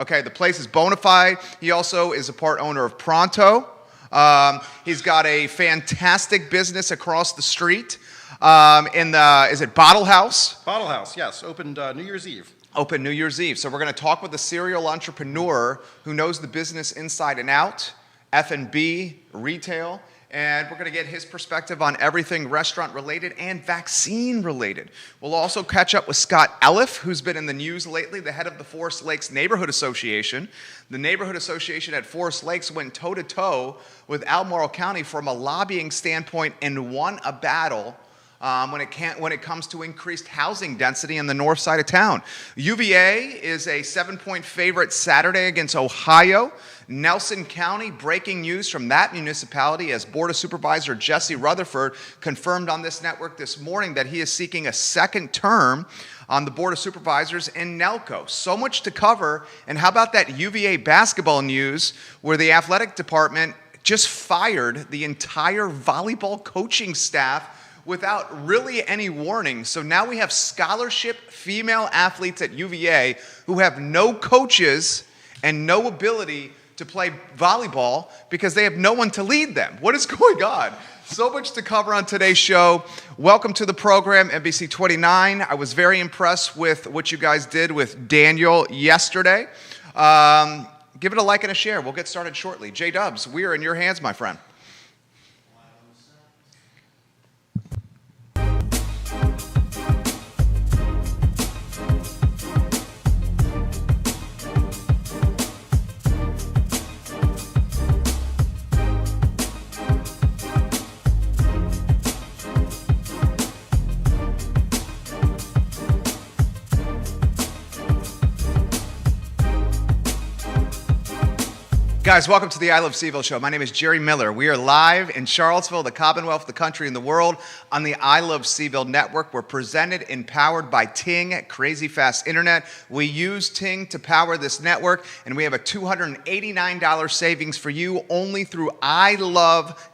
Okay, the place is bona fide. He also is a part owner of Pronto. He's got a fantastic business across the street is it Bottle House? Bottle House, yes. Opened New Year's Eve. Open New Year's Eve. So we're going to talk with a serial entrepreneur who knows the business inside and out, F&B, retail, and we're going to get his perspective on everything restaurant related and vaccine related. We'll also catch up with Scott Elliff, who's been in the news lately, the head of the Forest Lakes Neighborhood Association. The Neighborhood Association at Forest Lakes went toe-to-toe with Albemarle County from a lobbying standpoint and won a battle when it comes to increased housing density in the north side of town. UVA is a 7-point favorite Saturday against Ohio. Nelson County, breaking news from that municipality as Board of Supervisor Jesse Rutherford confirmed on this network this morning that he is seeking a second term on the Board of Supervisors in Nelco. So much to cover. And how about that UVA basketball news where the athletic department just fired the entire volleyball coaching staff without really any warning. So now we have scholarship female athletes at UVA who have no coaches and no ability to play volleyball because they have no one to lead them. What is going on? So much to cover on today's show. Welcome to the program, NBC 29. I was very impressed with what you guys did with Daniel yesterday. Give it a like and a share. We'll get started shortly. J-Dubs, we are in your hands, my friend. Guys, welcome to the I Love CVille show. My name is Jerry Miller. We are live in Charlottesville, the Commonwealth, the country, and the world on the I Love CVille network. We're presented and powered by Ting, Crazy Fast Internet. We use Ting to power this network, and we have a $289 savings for you only through ilove.ting.com.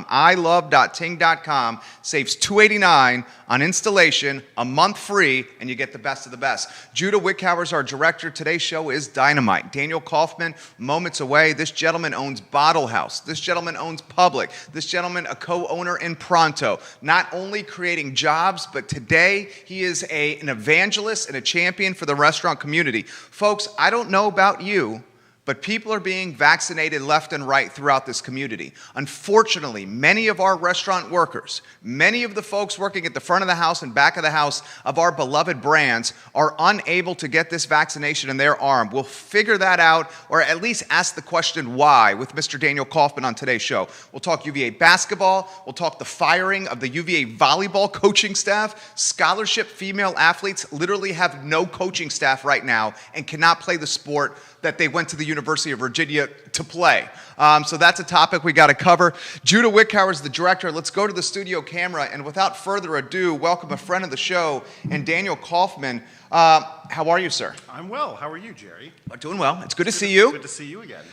ilove.ting.com saves $289 on installation, a month free, and you get the best of the best. Judah Wickhauer is our director. Today's show is dynamite. Daniel Kaufman, moments away. This gentleman owns Bottle House. This gentleman owns Public. This gentleman, a co-owner in Pronto. Not only creating jobs, but today he is an evangelist and a champion for the restaurant community. Folks, I don't know about you, but people are being vaccinated left and right throughout this community. Unfortunately, many of our restaurant workers, many of the folks working at the front of the house and back of the house of our beloved brands are unable to get this vaccination in their arm. We'll figure that out, or at least ask the question why with Mr. Daniel Kaufman on today's show. We'll talk UVA basketball. We'll talk the firing of the UVA volleyball coaching staff. Scholarship female athletes literally have no coaching staff right now and cannot play the sport that they went to the University of Virginia to play. So that's a topic we got to cover. Judah Wickhauer is the director. Let's go to the studio camera, and without further ado, welcome a friend of the show, and Daniel Kaufman. How are you, sir? I'm well. How are you, Jerry? Doing well. It's good to see you. Good to see you again.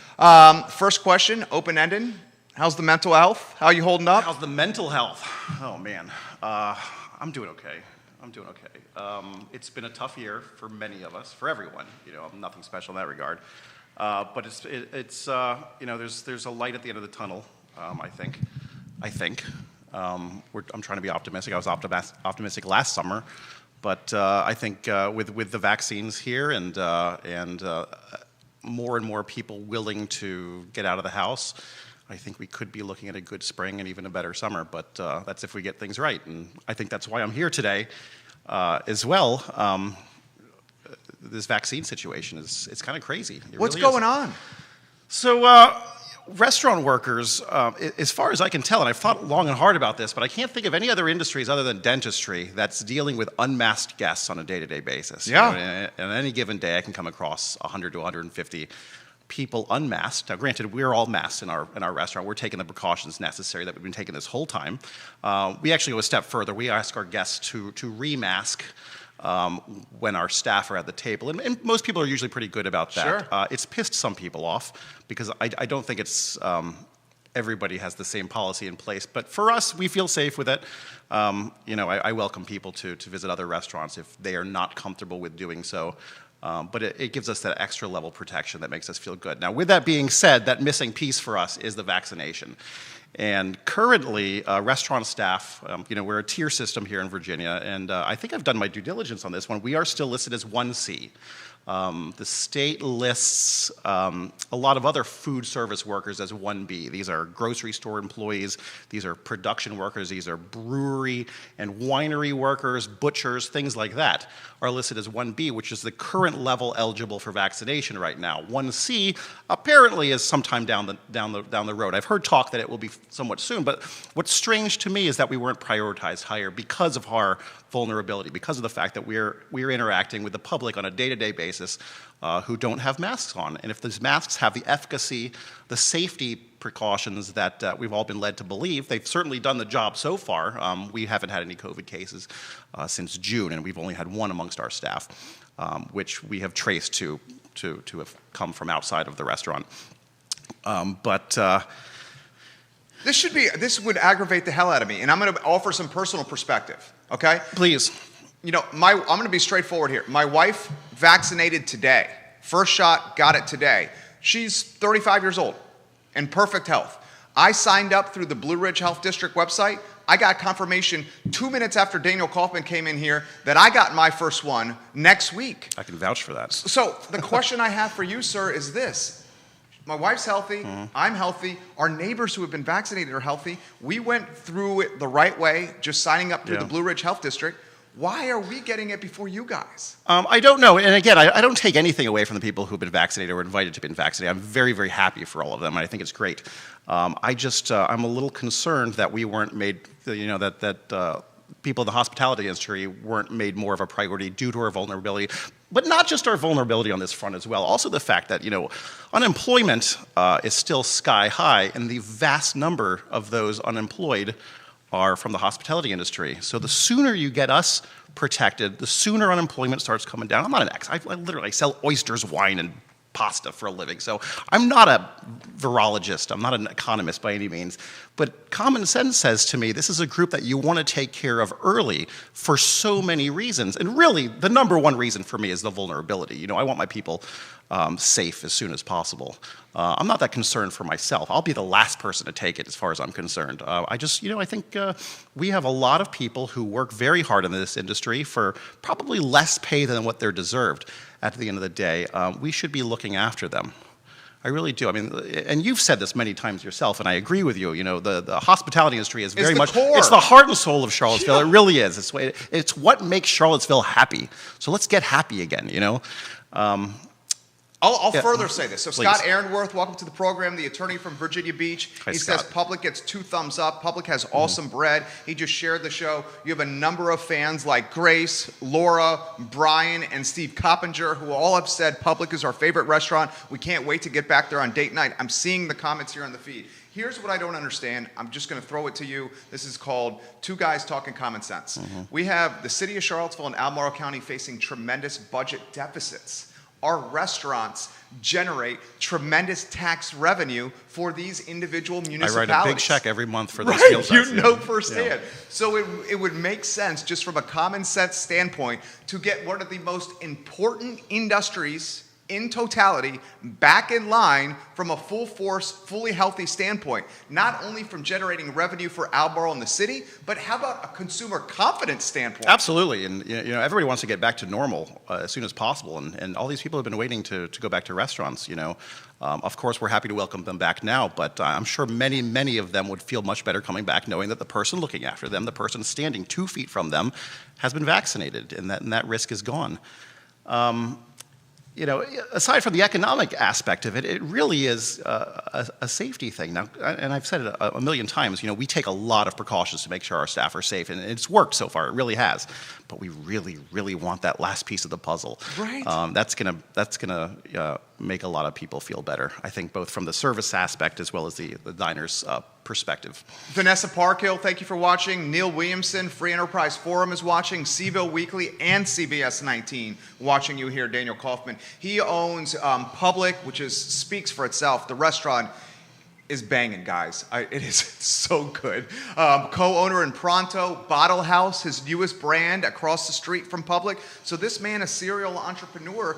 First question, open-ended. How's the mental health? How are you holding up? How's the mental health? Oh, man. I'm doing okay. It's been a tough year for many of us, for everyone. You know, I'm nothing special in that regard. But it's there's a light at the end of the tunnel. I think. I'm trying to be optimistic. I was optimistic last summer, but I think with the vaccines here and more and more people willing to get out of the house, I think we could be looking at a good spring and even a better summer. But that's if we get things right, and I think that's why I'm here today as well. This vaccine situation it's kind of crazy. What's going on? So restaurant workers, as far as I can tell, and I've thought long and hard about this, but I can't think of any other industries other than dentistry that's dealing with unmasked guests on a day-to-day basis. Yeah. You know, and any given day, I can come across 100 to 150 people unmasked. Now, granted, we're all masked in our restaurant. We're taking the precautions necessary that we've been taking this whole time. We actually go a step further. We ask our guests to re-mask when our staff are at the table. And most people are usually pretty good about that. Sure. It's pissed some people off because I don't think it's everybody has the same policy in place. But for us, we feel safe with it. I welcome people to visit other restaurants if they are not comfortable with doing so. But it gives us that extra level protection that makes us feel good. Now, with that being said, that missing piece for us is the vaccination. And currently, restaurant staff, we're a tier system here in Virginia, and I think I've done my due diligence on this one. We are still listed as 1C. The state lists a lot of other food service workers as 1B. These are grocery store employees, these are production workers, these are brewery and winery workers, butchers, things like that are listed as 1B, which is the current level eligible for vaccination right now. 1C apparently is sometime down the road. I've heard talk that it will be somewhat soon, but what's strange to me is that we weren't prioritized higher because of our vulnerability, because of the fact that we're interacting with the public on a day-to-day basis who don't have masks on. And if these masks have the efficacy, the safety precautions that we've all been led to believe, they've certainly done the job so far. We haven't had any COVID cases since June, and we've only had one amongst our staff, which we have traced to have come from outside of the restaurant. This would aggravate the hell out of me, and I'm going to offer some personal perspective, okay? Please. I'm going to be straightforward here. My wife vaccinated today. First shot, got it today. She's 35 years old, in perfect health. I signed up through the Blue Ridge Health District website. I got confirmation 2 minutes after Daniel Kaufman came in here that I got my first one next week. I can vouch for that. So the question I have for you, sir, is this. My wife's healthy, I'm healthy, our neighbors who have been vaccinated are healthy. We went through it the right way, just signing up through the Blue Ridge Health District. Why are we getting it before you guys? I don't know. And again, I don't take anything away from the people who've been vaccinated or invited to be vaccinated. I'm very, very happy for all of them, and I think it's great. I'm a little concerned that we weren't made, that people in the hospitality industry weren't made more of a priority due to our vulnerability. But not just our vulnerability on this front as well. Also the fact that, unemployment is still sky high, and the vast number of those unemployed are from the hospitality industry. So the sooner you get us protected, the sooner unemployment starts coming down. I'm not an ex. I literally sell oysters, wine, and pasta for a living. So I'm not a virologist. I'm not an economist by any means. But common sense says to me, this is a group that you want to take care of early for so many reasons. And really, the number one reason for me is the vulnerability. I want my people safe as soon as possible. I'm not that concerned for myself. I'll be the last person to take it as far as I'm concerned. I think we have a lot of people who work very hard in this industry for probably less pay than what they're deserved at the end of the day. We should be looking after them. I really do. I mean, and you've said this many times yourself, and I agree with you. The hospitality industry is very much, core. It's the heart and soul of Charlottesville. Yeah. It really is. It's what makes Charlottesville happy. So let's get happy again, I'll further say this. So Please. Scott Aaronworth, welcome to the program, the attorney from Virginia Beach. Hi, he Scott. says Public gets 2 thumbs up. Public has awesome bread. He just shared the show. You have a number of fans like Grace, Laura, Brian, and Steve Coppinger, who all have said Public is our favorite restaurant. We can't wait to get back there on date night. I'm seeing the comments here on the feed. Here's what I don't understand. I'm just going to throw it to you. This is called Two Guys Talking Common Sense. We have the city of Charlottesville and Albemarle County facing tremendous budget deficits. Our restaurants generate tremendous tax revenue for these individual municipalities. I write a big check every month for those right? meal taxes. You know firsthand. Yeah. So it would make sense, just from a common sense standpoint, to get one of the most important industries in totality back in line from a full force, fully healthy standpoint, not only from generating revenue for Albemarle and the city, but how about a consumer confidence standpoint? Absolutely, and everybody wants to get back to normal as soon as possible, and all these people have been waiting to go back to restaurants. Of course, we're happy to welcome them back now, but I'm sure many, many of them would feel much better coming back knowing that the person looking after them, the person standing 2 feet from them, has been vaccinated, and that risk is gone. Aside from the economic aspect of it, it really is a safety thing. Now, and I've said it a million times, we take a lot of precautions to make sure our staff are safe, and it's worked so far. It really has. But we really, really want that last piece of the puzzle. Right. That's gonna make a lot of people feel better, I think, both from the service aspect as well as the diner's perspective. Vanessa Parkhill, thank you for watching. Neil Williamson, Free Enterprise Forum is watching. Seville Weekly and CBS 19 watching you here. Daniel Kaufman. He owns Public, which speaks for itself. The restaurant is banging, guys. It is so good. Co-owner in Pronto, Bottle House, his newest brand across the street from Public. So this man, a serial entrepreneur.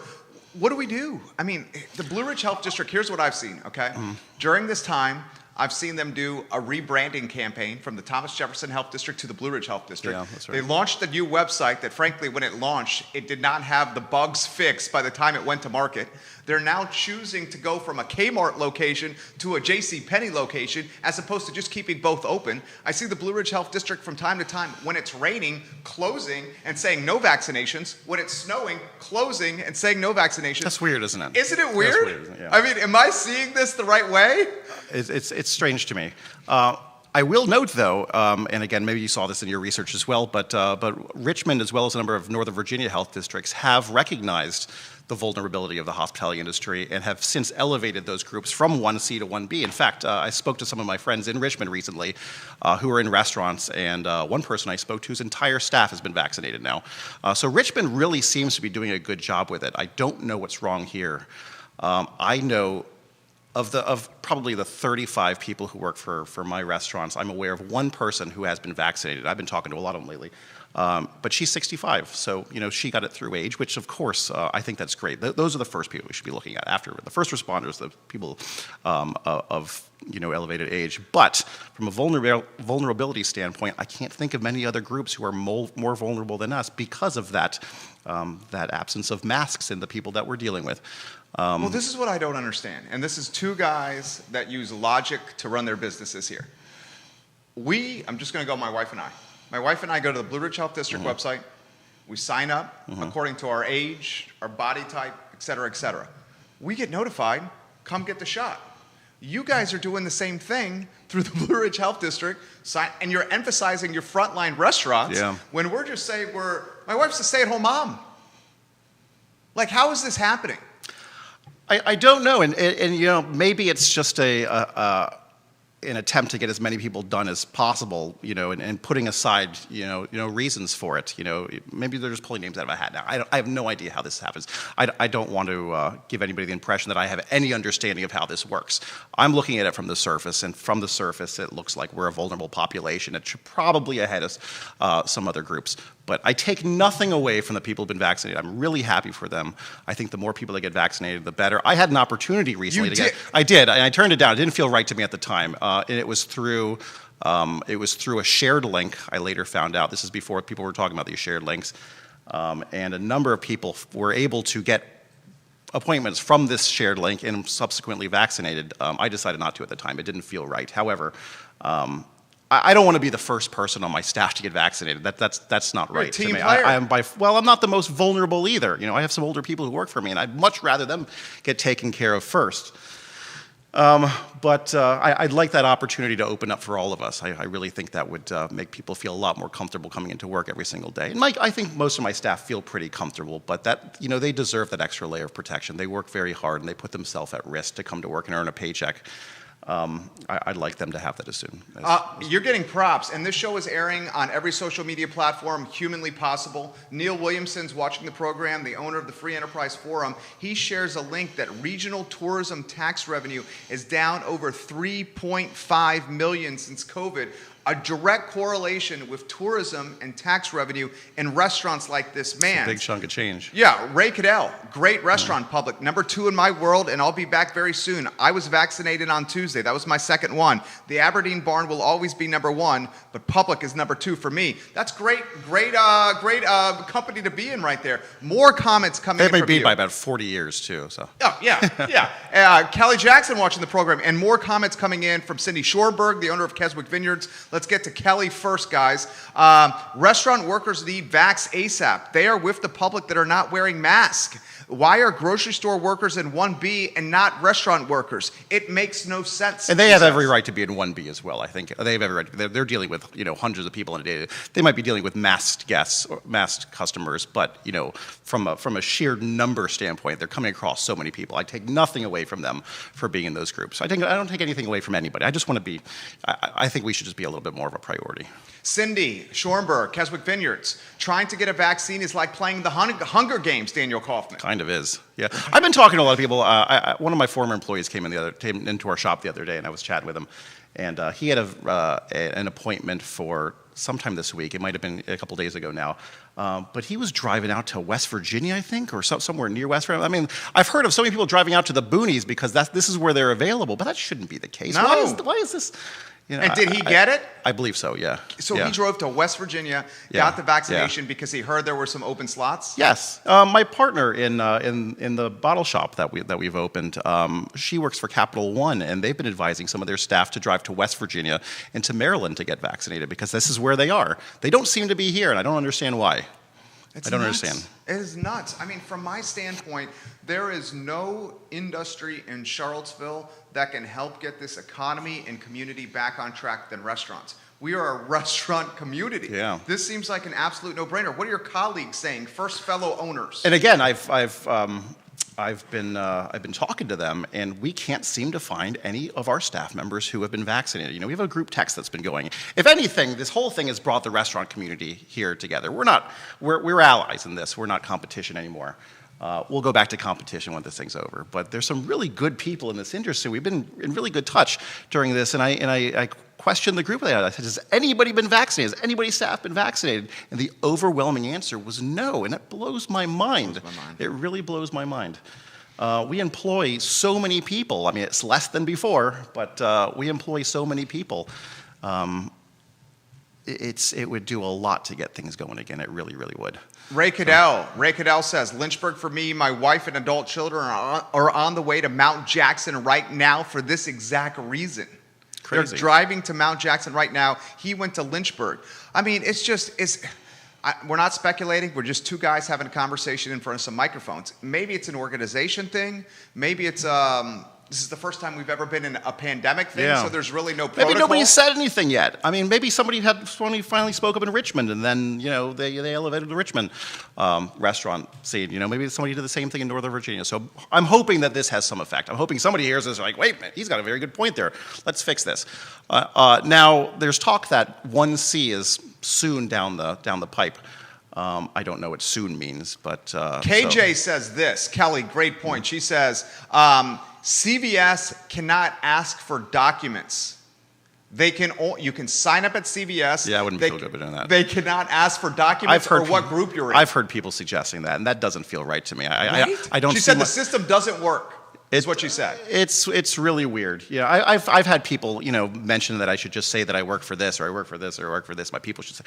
What do we do? I mean, the Blue Ridge Health District, here's what I've seen, okay? During this time, I've seen them do a rebranding campaign from the Thomas Jefferson Health District to the Blue Ridge Health District. Yeah, that's right. They launched a new website that, frankly, when it launched, it did not have the bugs fixed by the time it went to market. They're now choosing to go from a Kmart location to a JCPenney location as opposed to just keeping both open. I see the Blue Ridge Health District from time to time, when it's raining, closing and saying no vaccinations. When it's snowing, closing and saying no vaccinations. That's weird, isn't it? Isn't it That's weird? isn't it? Yeah. I mean, am I seeing this the right way? It's strange to me. I will note, though, and again, maybe you saw this in your research as well, but Richmond, as well as a number of Northern Virginia health districts, have recognized the vulnerability of the hospitality industry and have since elevated those groups from 1C to 1B. In fact, I spoke to some of my friends in Richmond recently who are in restaurants, and one person I spoke to whose entire staff has been vaccinated now. So Richmond really seems to be doing a good job with it. I don't know what's wrong here. I know of probably the 35 people who work for my restaurants, I'm aware of one person who has been vaccinated. I've been talking to a lot of them lately. But she's 65, so she got it through age, which of course I think that's great. Those are the first people we should be looking at after the first responders, the people of elevated age. But from a vulnerability standpoint, I can't think of many other groups who are more vulnerable than us because of that absence of masks in the people that we're dealing with. Well, this is what I don't understand, and this is two guys that use logic to run their businesses here. I'm just going to go, my wife and I. My wife and I go to the Blue Ridge Health District website. We sign up according to our age, our body type, et cetera, et cetera. We get notified, come get the shot. You guys are doing the same thing through the Blue Ridge Health District, and you're emphasizing your frontline restaurants when we're just saying my wife's a stay-at-home mom. Like, how is this happening? I don't know, and maybe it's just an attempt to get as many people done as possible, and putting aside, reasons for it. Maybe they're just pulling names out of a hat now. I have no idea how this happens. I don't want to give anybody the impression that I have any understanding of how this works. I'm looking at it from the surface, and from the surface, it looks like we're a vulnerable population. It should probably ahead of some other groups. But I take nothing away from the people who've been vaccinated. I'm really happy for them. I think the more people that get vaccinated, the better. I had an opportunity recently to get. I did, and I turned it down. It didn't feel right to me at the time. And it was through a shared link. I later found out. This is before people were talking about these shared links, and a number of people were able to get appointments from this shared link and subsequently vaccinated. I decided not to at the time. It didn't feel right. However, I don't want to be the first person on my staff to get vaccinated. That's not right to me. I'm not the most vulnerable either. I have some older people who work for me, and I'd much rather them get taken care of first. But I'd like that opportunity to open up for all of us. I really think that would make people feel a lot more comfortable coming into work every single day. And I think most of my staff feel pretty comfortable, but they deserve that extra layer of protection. They work very hard, and they put themselves at risk to come to work and earn a paycheck. I'd like them to have that as soon. You're getting props, and this show is airing on every social media platform humanly possible. Neil Williamson's watching the program, the owner of the Free Enterprise Forum. He shares a link that regional tourism tax revenue is down over $3.5 million since COVID. A direct correlation with tourism and tax revenue in restaurants like this man. It's a big chunk of change. Yeah, Ray Cadell, great restaurant, Public, #2 in my world, and I'll be back very soon. I was vaccinated on Tuesday. That was my second one. The Aberdeen Barn will always be #1, but Public is #2 for me. That's great company to be in right there. More comments coming in from you. They may be by about 40 years, too. So. Oh, yeah. Kelly Jackson watching the program, and more comments coming in from Cindy Shorberg, the owner of Keswick Vineyards. Let's get to Kelly first, guys. Restaurant workers need vax ASAP. They are with the public that are not wearing masks. Why are grocery store workers in 1B and not restaurant workers? It makes no sense. And they have every right to be in 1B as well, I think. They have every right. They're dealing with hundreds of people in a day. They might be dealing with masked guests or masked customers, but from a sheer number standpoint, they're coming across so many people. I take nothing away from them for being in those groups. I don't take anything away from anybody. I just want to be. I think we should just be a little bit more of a priority. Cindy Schornberg, Keswick Vineyards. Trying to get a vaccine is like playing the Hunger Games, Daniel Kaufman. Kind of is. Yeah, I've been talking to a lot of people. One of my former employees came into our shop the other day, and I was chatting with him, and he had an appointment for sometime this week. It might have been a couple days ago now, but he was driving out to West Virginia, I think, or somewhere near West Virginia. I mean, I've heard of so many people driving out to the boonies because this is where they're available, but that shouldn't be the case. No. Why is this? You know, And did he get it? I believe so, yeah. So yeah. he drove to West Virginia, Yeah, got the vaccination because he heard there were some open slots? Yes, my partner in the bottle shop that we've opened, she works for Capital One, and they've been advising some of their staff to drive to West Virginia and to Maryland to get vaccinated because this is where they are. They don't seem to be here, and I don't understand why. It's I don't nuts. understand. It is nuts. I mean, from my standpoint, there is no industry in Charlottesville that can help get this economy and community back on track than restaurants. We are a restaurant community. Yeah. This seems like an absolute no-brainer. What are your colleagues saying? First fellow owners. And again, I've been talking to them, and we can't seem to find any of our staff members who have been vaccinated. You know, we have a group text that's been going. If anything, this whole thing has brought the restaurant community here together. We're allies in this. We're not competition anymore. We'll go back to competition when this thing's over. But there's some really good people in this industry. We've been in really good touch during this, and I questioned the group. I said, has anybody been vaccinated? Has anybody's staff been vaccinated? And the overwhelming answer was no, and it blows my mind. It really blows my mind. We employ so many people. I mean, it's less than before, but we employ so many people. It would do a lot to get things going again. It really, really would. Ray Cadell says, Lynchburg for me, my wife and adult children are on the way to Mount Jackson right now for this exact reason. Crazy. They're driving to Mount Jackson right now. He went to Lynchburg. I mean, we're not speculating. We're just two guys having a conversation in front of some microphones. Maybe it's an organization thing. Maybe it's this is the first time we've ever been in a pandemic thing, so there's really no protocol. Maybe nobody said anything yet. I mean, maybe somebody finally spoke up in Richmond, and then, you know, they elevated the Richmond restaurant scene. You know, maybe somebody did the same thing in Northern Virginia. So I'm hoping that this has some effect. I'm hoping somebody hears this like, wait a minute, he's got a very good point there. Let's fix this. Now, there's talk that 1C is soon down the pipe. I don't know what soon means, but... KJ says this. Kelly, great point. She says, CVS cannot ask for documents. You can sign up at CVS. Yeah, I wouldn't feel good about doing that. They cannot ask for documents or what group you're in. I've heard people suggesting that, and that doesn't feel right to me. Right? I don't. She said the system doesn't work. Is what she said. It's really weird. Yeah, I've had people, you know, mention that I should just say that I work for this or I work for this or I work for this. My people should say,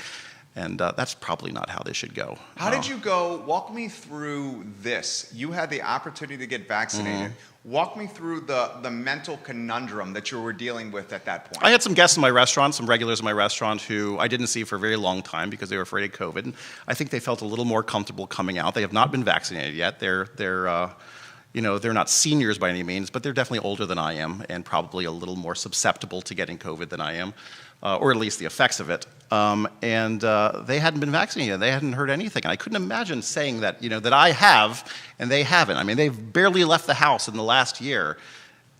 and that's probably not how this should go. How did you go? Walk me through this. You had the opportunity to get vaccinated. Mm-hmm. Walk me through the mental conundrum that you were dealing with at that point. I had some guests in my restaurant, some regulars in my restaurant who I didn't see for a very long time because they were afraid of COVID. And I think they felt a little more comfortable coming out. They have not been vaccinated yet. You know, they're not seniors by any means, but they're definitely older than I am and probably a little more susceptible to getting COVID than I am, or at least the effects of it. And they hadn't been vaccinated. They hadn't heard anything. And I couldn't imagine saying that, you know, that I have and they haven't. I mean, they've barely left the house in the last year.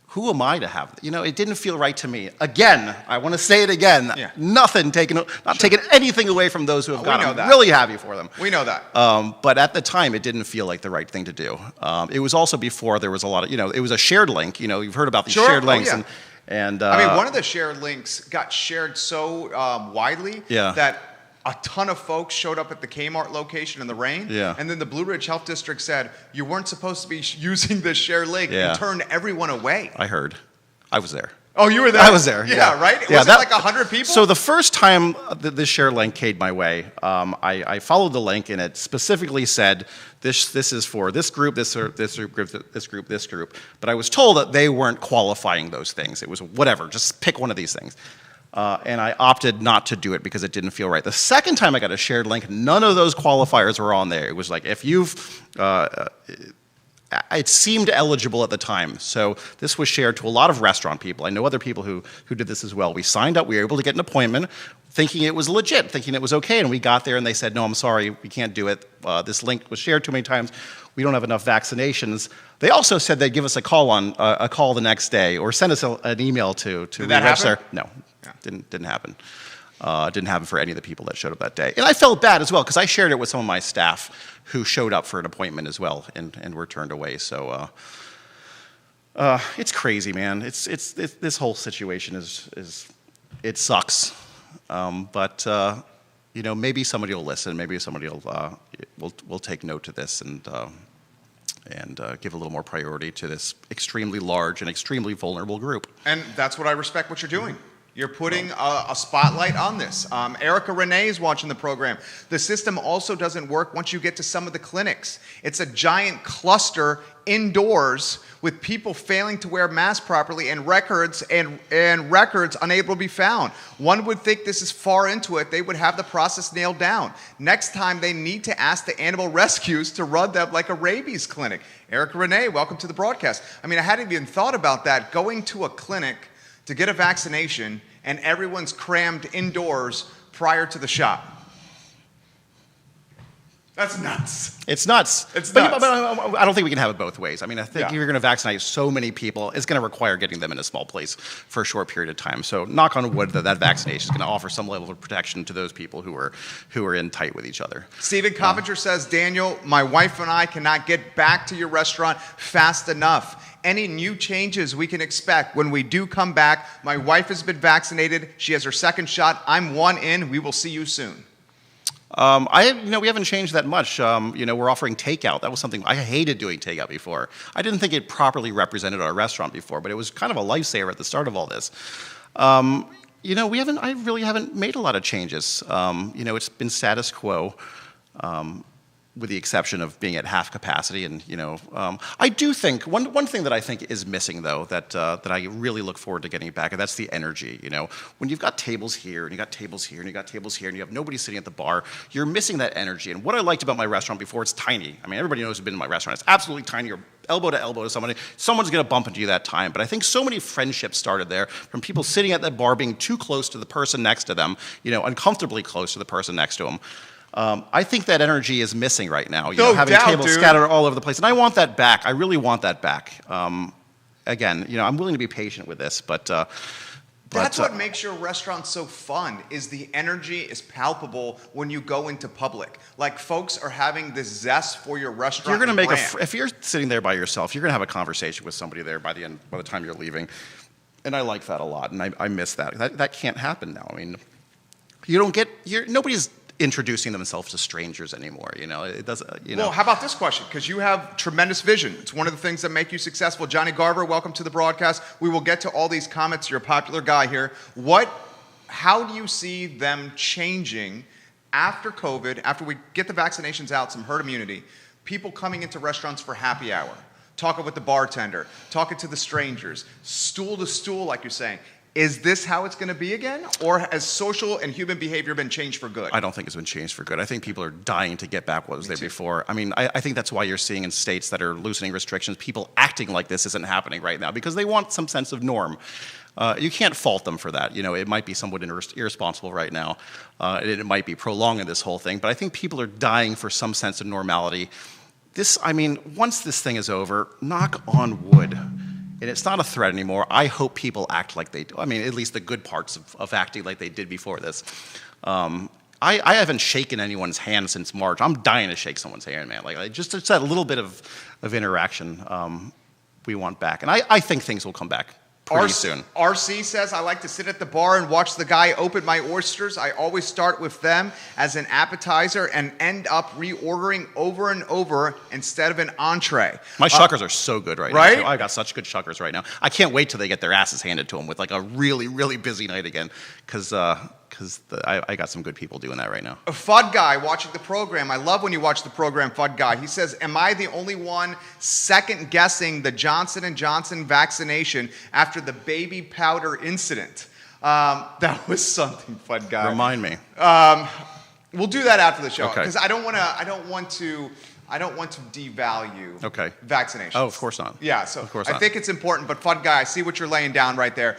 Who am I to have? You know, it didn't feel right to me. Again, I want to say it again. Yeah. Not taking anything away from those who have gotten it. I'm really happy for them. We know that. But at the time, it didn't feel like the right thing to do. It was also before there was a lot of, you know, it was a shared link. You know, you've heard about these shared links. Oh, yeah. And I mean, one of the shared links got shared so widely that a ton of folks showed up at the Kmart location in the rain. Yeah. And then the Blue Ridge Health District said, you weren't supposed to be using this shared link and turned everyone away. I heard. I was there. Oh, you were there? I was there. Yeah, right? Was it like 100 people? So the first time this share link came my way, I followed the link, and it specifically said, this is for this group, this group, this group. But I was told that they weren't qualifying those things. It was whatever, just pick one of these things. And I opted not to do it because it didn't feel right. The second time I got a shared link, none of those qualifiers were on there. It was like, if you've... it seemed eligible at the time. So this was shared to a lot of restaurant people. I know other people who did this as well. We signed up. We were able to get an appointment thinking it was legit, thinking it was okay. And we got there and they said, no, I'm sorry, we can't do it. This link was shared too many times. We don't have enough vaccinations. They also said they'd give us a call the next day or send us an email to Did that happen? No, didn't happen. Didn't happen for any of the people that showed up that day. And I felt bad as well because I shared it with some of my staff who showed up for an appointment as well and were turned away. So it's crazy, man. It's this whole situation is it sucks. But maybe somebody will listen. Maybe somebody will take note to this and give a little more priority to this extremely large and extremely vulnerable group. And that's what I respect what you're doing. You're putting a spotlight on this. Erica Renee is watching the program. The system also doesn't work once you get to some of the clinics. It's a giant cluster indoors with people failing to wear masks properly and records unable to be found. One would think this is far into it. They would have the process nailed down. Next time they need to ask the animal rescues to run them like a rabies clinic. Erica Renee, welcome to the broadcast. I mean, I hadn't even thought about that. Going to a clinic to get a vaccination and everyone's crammed indoors prior to the shot. That's nuts. It's nuts. It's but, nuts. But I don't think we can have it both ways. I mean, I think Yeah. if you're going to vaccinate so many people, it's going to require getting them in a small place for a short period of time. So knock on wood that vaccination is going to offer some level of protection to those people who are in tight with each other. Stephen Coppinger says, Daniel, my wife and I cannot get back to your restaurant fast enough. Any new changes we can expect when we do come back? My wife has been vaccinated. She has her second shot. I'm one in. We will see you soon. We haven't changed that much. We're offering takeout. That was something I hated doing takeout before. I didn't think it properly represented our restaurant before, but it was kind of a lifesaver at the start of all this. I really haven't made a lot of changes. It's been status quo. With the exception of being at half capacity, and I do think one thing that I think is missing though that I really look forward to getting back, and that's the energy. When you've got tables here and you got tables here and you got tables here and you have nobody sitting at the bar, you're missing that energy. And what I liked about my restaurant before, it's tiny. I mean, everybody knows who's been in my restaurant. It's absolutely tiny. You're elbow to elbow to somebody. Someone's going to bump into you that time. But I think so many friendships started there from people sitting at the bar being too close to the person next to them, uncomfortably close to the person next to them. I think that energy is missing right now. Having tables scattered all over the place, and I want that back. I really want that back. Again, I'm willing to be patient with this, but that's what makes your restaurant so fun. Is the energy is palpable when you go into public. Like folks are having this zest for your restaurant. You're going to make brand. if you're sitting there by yourself, you're going to have a conversation with somebody there by the time you're leaving, and I like that a lot, and I miss that. That can't happen now. I mean, nobody's introducing themselves to strangers anymore. It doesn't. Well, how about this question? Because you have tremendous vision. It's one of the things that make you successful. Johnny Garver, welcome to the broadcast. We will get to all these comments. You're a popular guy here. How do you see them changing after COVID, after we get the vaccinations out, some herd immunity, people coming into restaurants for happy hour, talking with the bartender, talking to the strangers, stool to stool, like you're saying? Is this how it's going to be again? Or has social and human behavior been changed for good? I don't think it's been changed for good. I think people are dying to get back what was there before. I mean, I think that's why you're seeing in states that are loosening restrictions, people acting like this isn't happening right now because they want some sense of norm. You can't fault them for that. It might be somewhat irresponsible right now. It might be prolonging this whole thing. But I think people are dying for some sense of normality. Once this thing is over, knock on wood, and it's not a threat anymore. I hope people act like they do. I mean, at least the good parts of acting like they did before this. I haven't shaken anyone's hand since March. I'm dying to shake someone's hand, man. Just that little bit of interaction we want back. And I think things will come back pretty soon. RC says, I like to sit at the bar and watch the guy open my oysters. I always start with them as an appetizer and end up reordering over and over instead of an entree. My shuckers are so good right right? now. I've got such good shuckers right now. I can't wait till they get their asses handed to them with a really, really busy night again because I got some good people doing that right now. A FUD guy watching the program. I love when you watch the program, FUD guy. He says, am I the only one second guessing the Johnson & Johnson vaccination after the baby powder incident? That was something, FUD guy. Remind me. We'll do that after the show Okay. because I don't want to devalue vaccinations. Oh, of course not. Yeah, so of course I not. think it's important, but FUD guy, I see what you're laying down right there.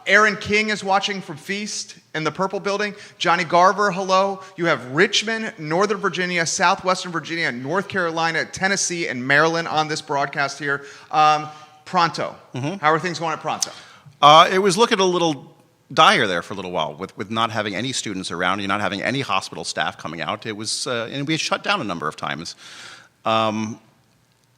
Aaron King is watching from Feast in the Purple Building. Johnny Garver, hello. You have Richmond, Northern Virginia, Southwestern Virginia, North Carolina, Tennessee, and Maryland on this broadcast here. Pronto. How are things going at Pronto? It was looking a little dire there for a little while with not having any students around, you not having any hospital staff coming out. It was, and we had shut down a number of times.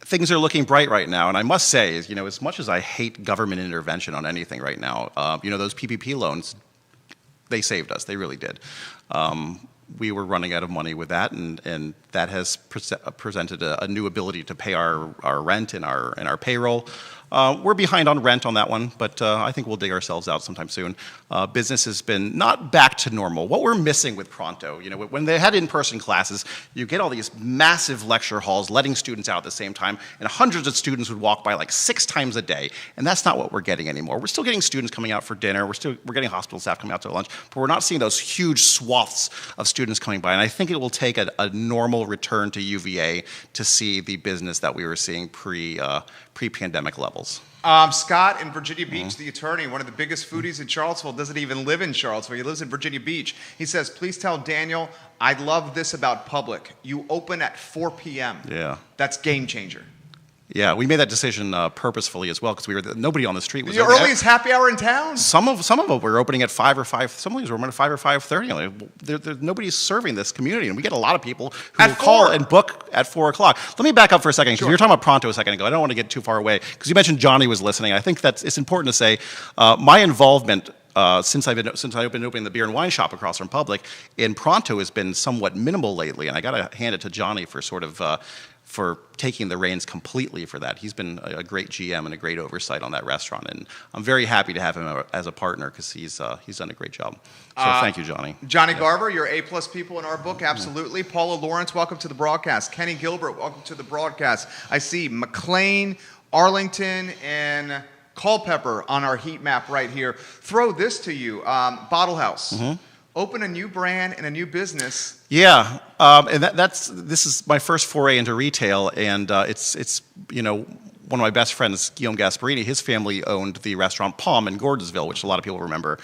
Things are looking bright right now, and I must say, you know, as much as I hate government intervention on anything right now, you know, those PPP loans, they saved us. They really did. We were running out of money with that, and that has presented a new ability to pay our rent and our payroll. We're behind on rent on that one, but I think we'll dig ourselves out sometime soon. Business has been not back to normal. What we're missing with Pronto, you know, when they had in-person classes, you get all these massive lecture halls letting students out at the same time, and hundreds of students would walk by like 6 times a day, and that's not what we're getting anymore. We're still getting students coming out for dinner, we're getting hospital staff coming out to lunch, but we're not seeing those huge swaths of students coming by, and I think it will take a normal return to UVA to see the business that we were seeing pre-pandemic levels. Scott in Virginia Beach, the attorney, one of the biggest foodies in Charlottesville, doesn't even live in Charlottesville. He lives in Virginia Beach. He says, please tell Daniel, I love this about Public. You open at 4 p.m. Yeah. That's game changer. Yeah, we made that decision purposefully as well because nobody on the street was The open. earliest happy hour in town. Some of them were opening at 5 or 5. Some of these were opening at 5 or 5:30. Like, nobody's serving this community, and we get a lot of people who will call and book at 4 o'clock. Let me back up for a second because you were talking about Pronto a second ago. I don't want to get too far away because you mentioned Johnny was listening. I think it's important to say my involvement. Since I've been opening the beer and wine shop across from Public, in Pronto has been somewhat minimal lately, and I got to hand it to Johnny for sort of for taking the reins completely for that. He's been a great GM and a great oversight on that restaurant, and I'm very happy to have him as a partner because he's done a great job. So thank you, Johnny. Johnny Garver, you're A+ people in our book, absolutely. Paula Lawrence, welcome to the broadcast. Kenny Gilbert, welcome to the broadcast. I see McLean, Arlington, and Culpeper on our heat map right here. Throw this to you, Bottle House. Open a new brand and a new business. Yeah, and this is my first foray into retail, and it's you know, one of my best friends, Guillaume Gasparini, his family owned the restaurant Palm in Gordonsville, which a lot of people remember,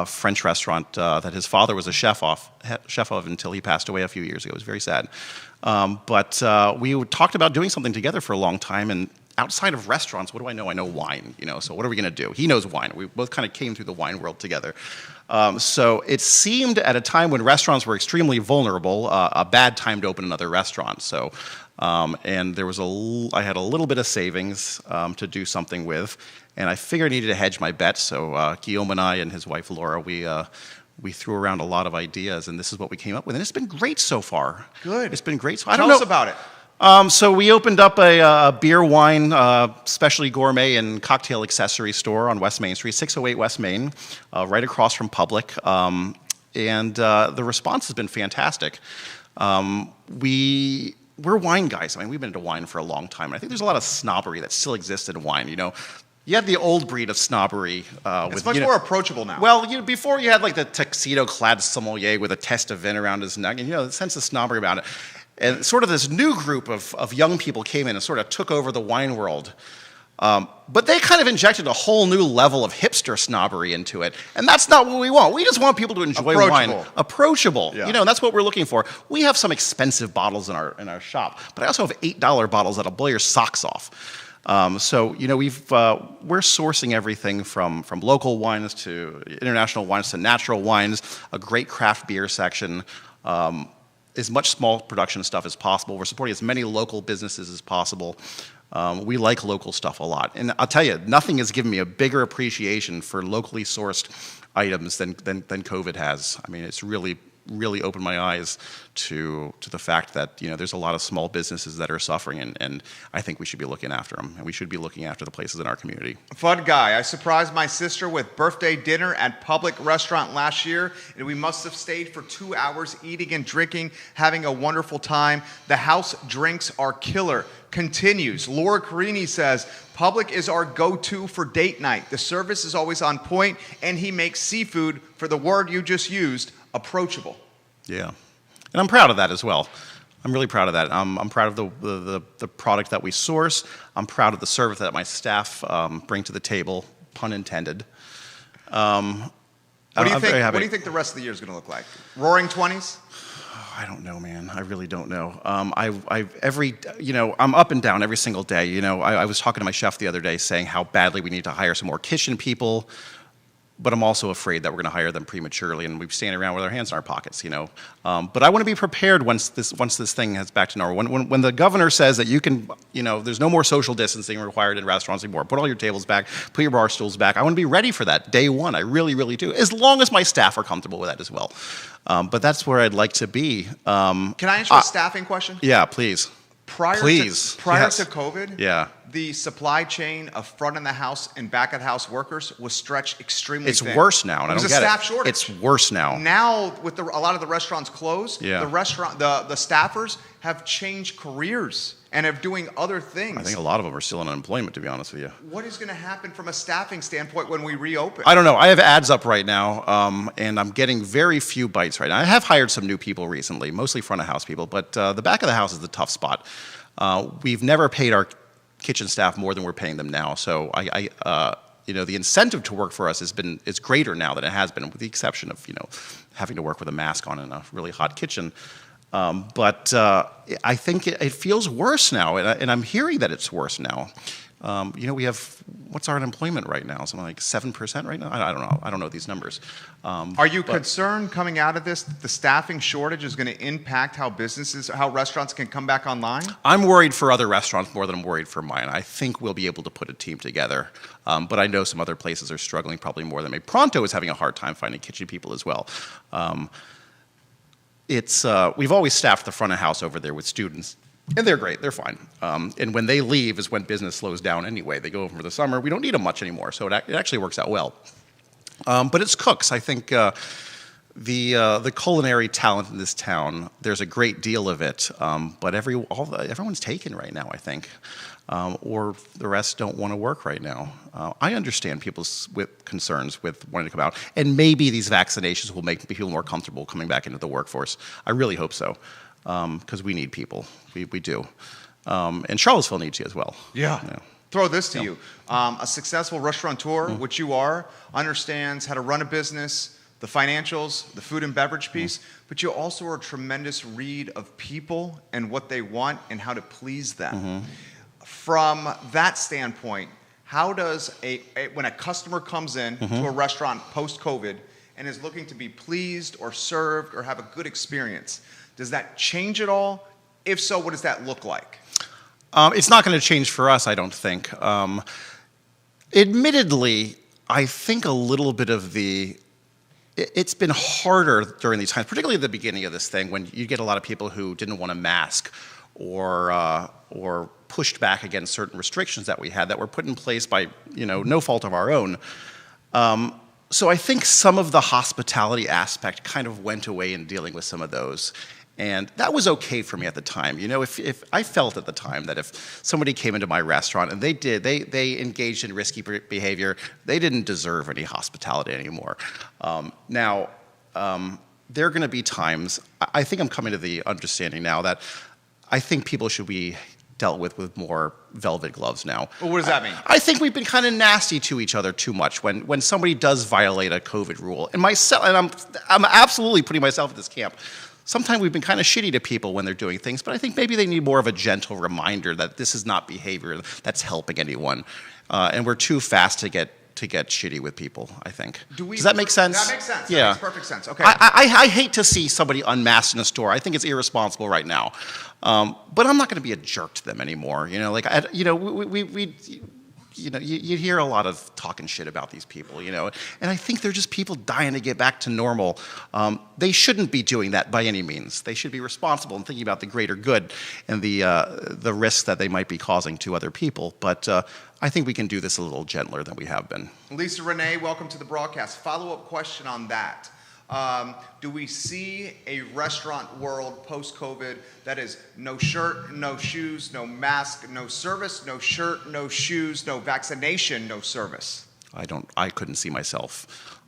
French restaurant that his father was a chef of until he passed away a few years ago. It was very sad. But we talked about doing something together for a long time, and outside of restaurants, what do I know? I know wine, you know, so what are we going to do? He knows wine. We both kind of came through the wine world together. So it seemed at a time when restaurants were extremely vulnerable, a bad time to open another restaurant. So, and there was I had a little bit of savings to do something with, and I figured I needed to hedge my bet. So Guillaume and I and his wife Laura, we threw around a lot of ideas, and this is what we came up with, and it's been great so far. Good. It's been great. So Tell us about it. So we opened up a beer, wine, specialty gourmet and cocktail accessory store on West Main Street, 608 West Main, right across from Public. And the response has been fantastic. We're wine guys. I mean, we've been into wine for a long time. And I think there's a lot of snobbery that still exists in wine, you know. You had the old breed of snobbery. It's much more approachable now. Well, before you had like the tuxedo-clad sommelier with a test of vin around his neck, and you know, the sense of snobbery about it. And sort of this new group of young people came in and sort of took over the wine world. But they kind of injected a whole new level of hipster snobbery into it. And that's not what we want. We just want people to enjoy wine. Approachable. Yeah. You know, that's what we're looking for. We have some expensive bottles in our shop, but I also have $8 bottles that'll blow your socks off. So, you know, we're sourcing everything from local wines to international wines to natural wines, a great craft beer section, as much small production stuff as possible. We're supporting as many local businesses as possible. We like local stuff a lot. And I'll tell you, nothing has given me a bigger appreciation for locally sourced items than COVID has. I mean, it's really opened my eyes to the fact that, you know, there's a lot of small businesses that are suffering, and I think we should be looking after them, and we should be looking after the places in our community. Fun guy. I surprised my sister with birthday dinner at Public Restaurant last year, and we must have stayed for 2 hours eating and drinking, having a wonderful time. The house drinks are killer. Continues. Laura Carini says, Public is our go-to for date night. The service is always on point, and he makes seafood, for the word you just used, approachable. Yeah, and I'm proud of that as well. I'm really proud of that. I'm proud of the product that we source. I'm proud of the service that my staff bring to the table, pun intended. What do you think the rest of the year is going to look like? Roaring 20s? I don't know, man. I really don't know. I'm up and down every single day. You know, I was talking to my chef the other day saying how badly we need to hire some more kitchen people. but I'm also afraid that we're going to hire them prematurely, and we're standing around with our hands in our pockets, you know. But I want to be prepared once this thing has back to normal. When the governor says that you can, you know, there's no more social distancing required in restaurants anymore. Put all your tables back, put your bar stools back. I want to be ready for that day one. I really, really do. As long as my staff are comfortable with that as well. But that's where I'd like to be. Can I answer a staffing question? Yeah, please. Prior Please. to Yes. COVID, Yeah. the supply chain of front of the house and back of the house workers was stretched extremely It's thin. worse now, and I It was don't a get staff it. shortage. It's worse now. Now, with a lot of the restaurants closed, Yeah. the staffers have changed careers and are doing other things. I think a lot of them are still in unemployment, to be honest with you. What is going to happen from a staffing standpoint when we reopen? I don't know. I have ads up right now, and I'm getting very few bites right now. I have hired some new people recently, mostly front of house people, but the back of the house is the tough spot. We've never paid our kitchen staff more than we're paying them now, so you know, the incentive to work for us is greater now than it has been, with the exception of, you know, having to work with a mask on in a really hot kitchen. But I think it feels worse now, and I'm hearing that it's worse now. You know, we have, what's our unemployment right now? Something like 7% right now? I don't know. I don't know these numbers. Are you concerned coming out of this that the staffing shortage is going to impact how restaurants can come back online? I'm worried for other restaurants more than I'm worried for mine. I think we'll be able to put a team together. But I know some other places are struggling probably more than me. Pronto is having a hard time finding kitchen people as well. We've always staffed the front of house over there with students, and they're great, they're fine. And when they leave is when business slows down anyway. They go over for the summer, we don't need them much anymore, so it actually works out well. But it's cooks. I think the culinary talent in this town, there's a great deal of it, but everyone's taken right now, I think. Or the rest don't want to work right now. I understand people's concerns with wanting to come out, and maybe these vaccinations will make people more comfortable coming back into the workforce. I really hope so, because we need people. We do. And Charlottesville needs you as well. Yeah. Throw this to you. A successful restaurateur, which you are, understands how to run a business, the financials, the food and beverage piece, but you also are a tremendous read of people and what they want and how to please them. From that standpoint, how does when a customer comes in to a restaurant post-COVID and is looking to be pleased or served or have a good experience, does that change at all? If so, what does that look like? It's not going to change for us, I don't think. Admittedly, I think a little bit of it's been harder during these times, particularly at the beginning of this thing, when you get a lot of people who didn't want to mask or pushed back against certain restrictions that we had that were put in place by, you know, no fault of our own. So I think some of the hospitality aspect kind of went away in dealing with some of those. And that was okay for me at the time. You know, if I felt at the time that if somebody came into my restaurant and they engaged in risky behavior, they didn't deserve any hospitality anymore. Now, there are going to be times, I think I'm coming to the understanding now that I think people should be dealt with more velvet gloves now. Well, what does that mean? I think we've been kind of nasty to each other too much when somebody does violate a COVID rule. And I'm absolutely putting myself in this camp. Sometimes we've been kind of shitty to people when they're doing things, but I think maybe they need more of a gentle reminder that this is not behavior that's helping anyone. And we're too fast to get shitty with people, I think. Does that make sense? That makes sense. Yeah. That makes perfect sense. Okay. I hate to see somebody unmasked in a store. I think it's irresponsible right now. But I'm not going to be a jerk to them anymore. You know, like, you hear a lot of talking shit about these people, you know, and I think they're just people dying to get back to normal. They shouldn't be doing that by any means. They should be responsible and thinking about the greater good and the risks that they might be causing to other people. But I think we can do this a little gentler than we have been. Lisa Renee, welcome to the broadcast. Follow-up question on that. Do we see a restaurant world post-COVID that is no shirt, no shoes, no mask, no service, no shirt, no shoes, no vaccination, no service? I couldn't see myself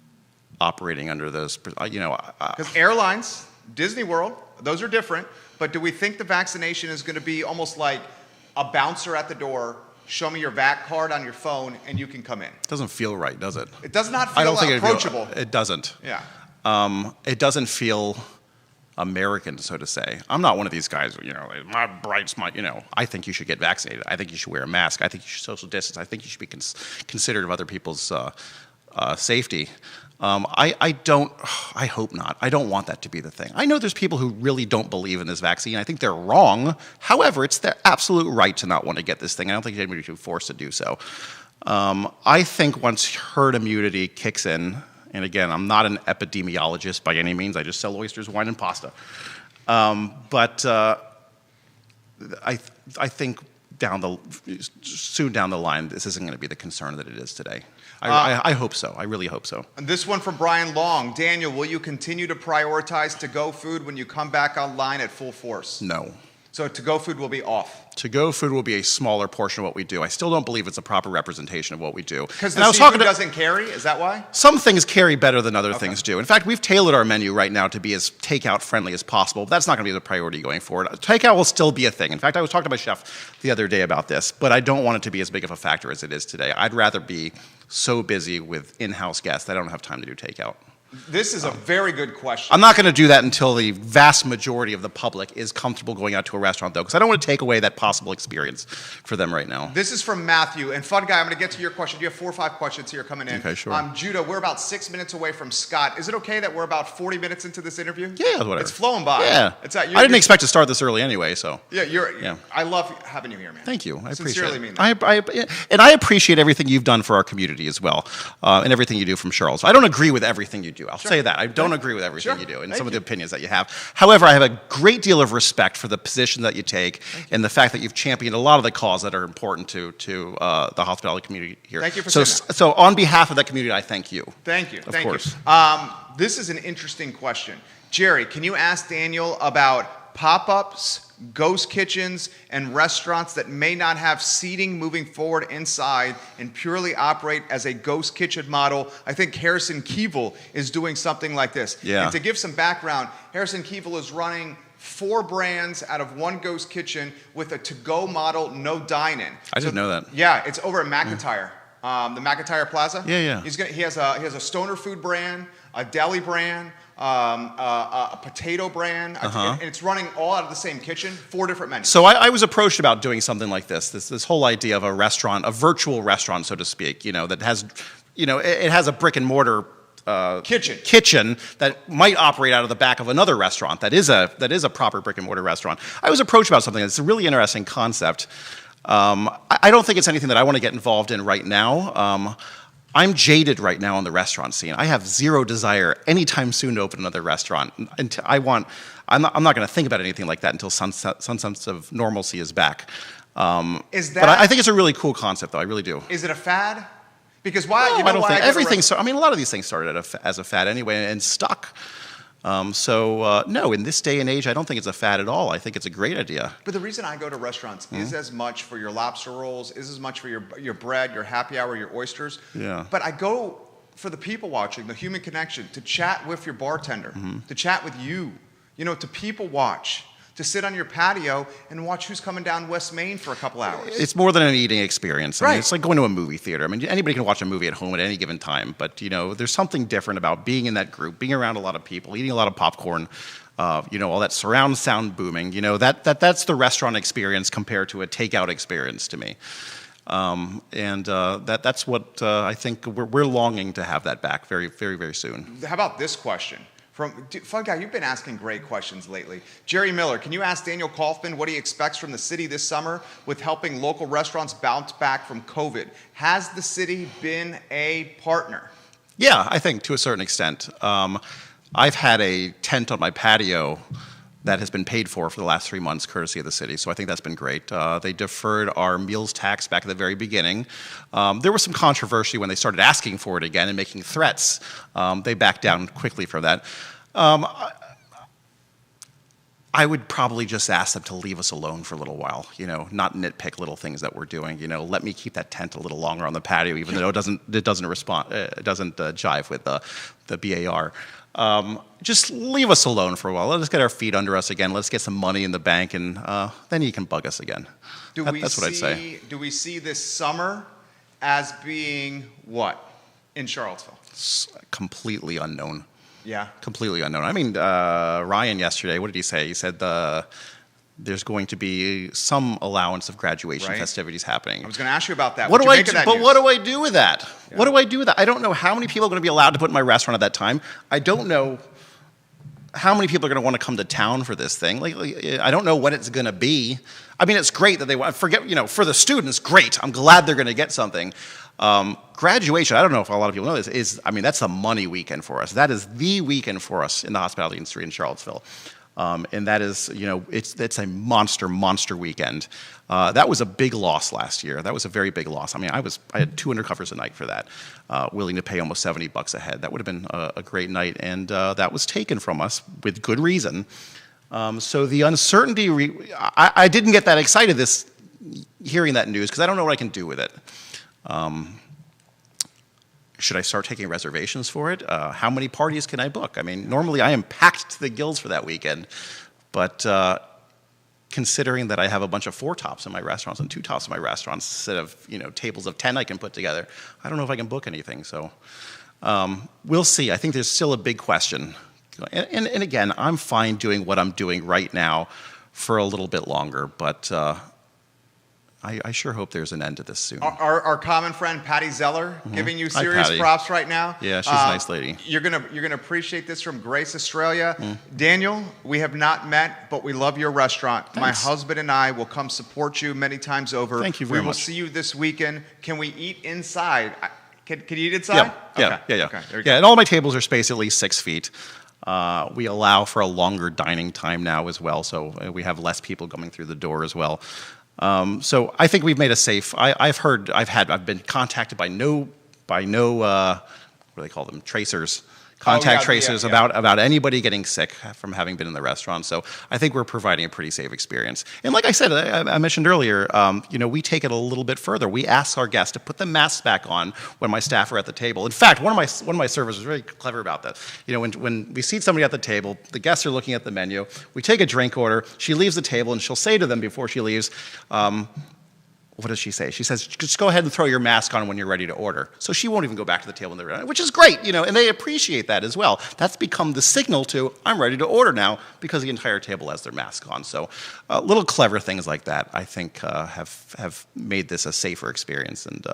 operating under those, you know. Because airlines, Disney World, those are different, but do we think the vaccination is going to be almost like a bouncer at the door, show me your VAC card on your phone, and you can come in? It doesn't feel right, does it? It does not feel approachable. It doesn't. Yeah. It doesn't feel American, so to say. I'm not one of these guys, you know, like, my bright's my, you know, I think you should get vaccinated. I think you should wear a mask. I think you should social distance. I think you should be considerate of other people's safety. I hope not. I don't want that to be the thing. I know there's people who really don't believe in this vaccine. I think they're wrong. However, it's their absolute right to not want to get this thing. I don't think anybody should be forced to do so. I think once herd immunity kicks in, and again, I'm not an epidemiologist by any means. I just sell oysters, wine, and pasta. But I think soon down the line, this isn't going to be the concern that it is today. I hope so. I really hope so. And this one from Brian Long. Daniel, will you continue to prioritize to-go food when you come back online at full force? No. So to-go food will be off? To-go food will be a smaller portion of what we do. I still don't believe it's a proper representation of what we do. Because the seafood doesn't carry? Is that why? Some things carry better than other things do. In fact, we've tailored our menu right now to be as takeout friendly as possible. But that's not going to be the priority going forward. Takeout will still be a thing. In fact, I was talking to my chef the other day about this, but I don't want it to be as big of a factor as it is today. I'd rather be so busy with in-house guests that I don't have time to do takeout. This is a very good question. I'm not going to do that until the vast majority of the public is comfortable going out to a restaurant, though, because I don't want to take away that possible experience for them right now. This is from Matthew. And Fun Guy, I'm going to get to your question. You have 4 or 5 questions here coming in. Okay, sure. Judah, we're about 6 minutes away from Scott. Is it okay that we're about 40 minutes into this interview? Yeah, whatever. It's flowing by. Yeah. I didn't expect to start this early anyway, so. Yeah, I love having you here, man. Thank you. I appreciate Sincerely it. mean that. And I appreciate everything you've done for our community as well, and everything you do from Charles. I don't agree with everything you do. I'll say that. I don't agree with everything you do and some of the opinions that you have. However, I have a great deal of respect for the position that you take and the fact that you've championed a lot of the cause that are important to the hospitality community here. Thank you for saying that. So on behalf of that community, I thank you. Thank you. Of course. This is an interesting question. Jerry, can you ask Daniel about pop-ups, ghost kitchens, and restaurants that may not have seating moving forward inside and purely operate as a ghost kitchen model? I think Harrison Keevil is doing something like this. Yeah. And to give some background, Harrison Keevil is running 4 brands out of 1 ghost kitchen with a to-go model, no dine-in. I didn't know that. Yeah, it's over at McIntyre. The McIntyre Plaza. Yeah. He has a stoner food brand, a deli brand, a potato brand, and it's running all out of the same kitchen, 4 different menus. So I was approached about doing something like this whole idea of a restaurant, a virtual restaurant, so to speak, that has, it has a brick and mortar kitchen that might operate out of the back of another restaurant that is a proper brick and mortar restaurant. I was approached about something that's a really interesting concept. I don't think it's anything that I want to get involved in right now. I'm jaded right now on the restaurant scene. I have zero desire anytime soon to open another restaurant. I'm not going to think about anything like that until some sense of normalcy is back. But I think it's a really cool concept, though. I really do. Is it a fad? Because why? No, I don't think everything. I mean, a lot of these things started as a fad anyway and stuck. No, in this day and age, I don't think it's a fad at all. I think it's a great idea. But the reason I go to restaurants is as much for your lobster rolls, is as much for your bread, your happy hour, your oysters. Yeah. But I go for the people watching, the human connection, to chat with your bartender, to chat with you, to people watch, to sit on your patio and watch who's coming down West Main for a couple hours. It's more than an eating experience. I mean, Right. it's like going to a movie theater. I mean, anybody can watch a movie at home at any given time, but there's something different about being in that group, being around a lot of people, eating a lot of popcorn, all that surround sound booming. That's the restaurant experience compared to a takeout experience to me. That's what I think we're longing to have that back very, very, very soon. How about this question? Fun Guy, you've been asking great questions lately. Jerry Miller, can you ask Daniel Kaufman what he expects from the city this summer with helping local restaurants bounce back from COVID? Has the city been a partner? Yeah, I think to a certain extent. I've had a tent on my patio that has been paid for the last 3 months, courtesy of the city. So I think that's been great. They deferred our meals tax back at the very beginning. There was some controversy when they started asking for it again and making threats. They backed down quickly from that. I would probably just ask them to leave us alone for a little while, not nitpick little things that we're doing. Let me keep that tent a little longer on the patio, even though it doesn't jive with the BAR. Just leave us alone for a while. Let us get our feet under us again. Let's get some money in the bank, and then you can bug us again. That's what I'd say. Do we see this summer as being what in Charlottesville? It's completely unknown. Yeah. Completely unknown. I mean, Ryan yesterday, what did he say? He said the there's going to be some allowance of graduation Right. festivities happening. I was going to ask you about that. What What'd do you I make do? of that But news? what do I do with that? What do I do with that? I don't know how many people are going to be allowed to put in my restaurant at that time. I don't know how many people are going to want to come to town for this thing. Like, I don't know what it's going to be. I mean, it's great that they want. For the students, great. I'm glad they're going to get something. Graduation, I don't know if a lot of people know this, that's a money weekend for us. That is the weekend for us in the hospitality industry in Charlottesville. And that is, it's a monster weekend. That was a big loss last year. That was a very big loss. I had 200 covers a night for that, willing to pay almost $70 a head. That would have been a great night, and that was taken from us with good reason. So the uncertainty, I didn't get that excited hearing that news because I don't know what I can do with it. Should I start taking reservations for it? How many parties can I book? I mean, normally I am packed to the gills for that weekend, but considering that I have a bunch of 4-tops in my restaurants and 2-tops in my restaurants instead of tables of 10 I can put together, I don't know if I can book anything. So we'll see. I think there's still a big question. And again, I'm fine doing what I'm doing right now for a little bit longer, but I sure hope there's an end to this soon. Our common friend Patty Zeller giving you Hi, serious Patty. props right now. Yeah, she's a nice lady. You're gonna appreciate this from Grace, Australia. Daniel, we have not met, but we love your restaurant. Thanks. My husband and I will come support you many times over. Thank you very We will much. see you this weekend. Can we eat inside? Can you eat inside? Yeah. Okay, there you go. And all my tables are spaced at least 6 feet. We allow for a longer dining time now as well, so we have less people coming through the door as well. So I think we've made a safe. I've been contacted by no what do they call them? Tracers. Contact tracers about anybody getting sick from having been in the restaurant. So I think we're providing a pretty safe experience. And like I said, I mentioned earlier, we take it a little bit further. We ask our guests to put the masks back on when my staff are at the table. In fact, one of my servers was very clever about that. When we seat somebody at the table, the guests are looking at the menu. We take a drink order. She leaves the table, and she'll say to them before she leaves, what does she say? She says, just go ahead and throw your mask on when you're ready to order. So she won't even go back to the table, which is great, and they appreciate that as well. That's become the signal to, I'm ready to order now, because the entire table has their mask on. So little clever things like that, I think, have made this a safer experience and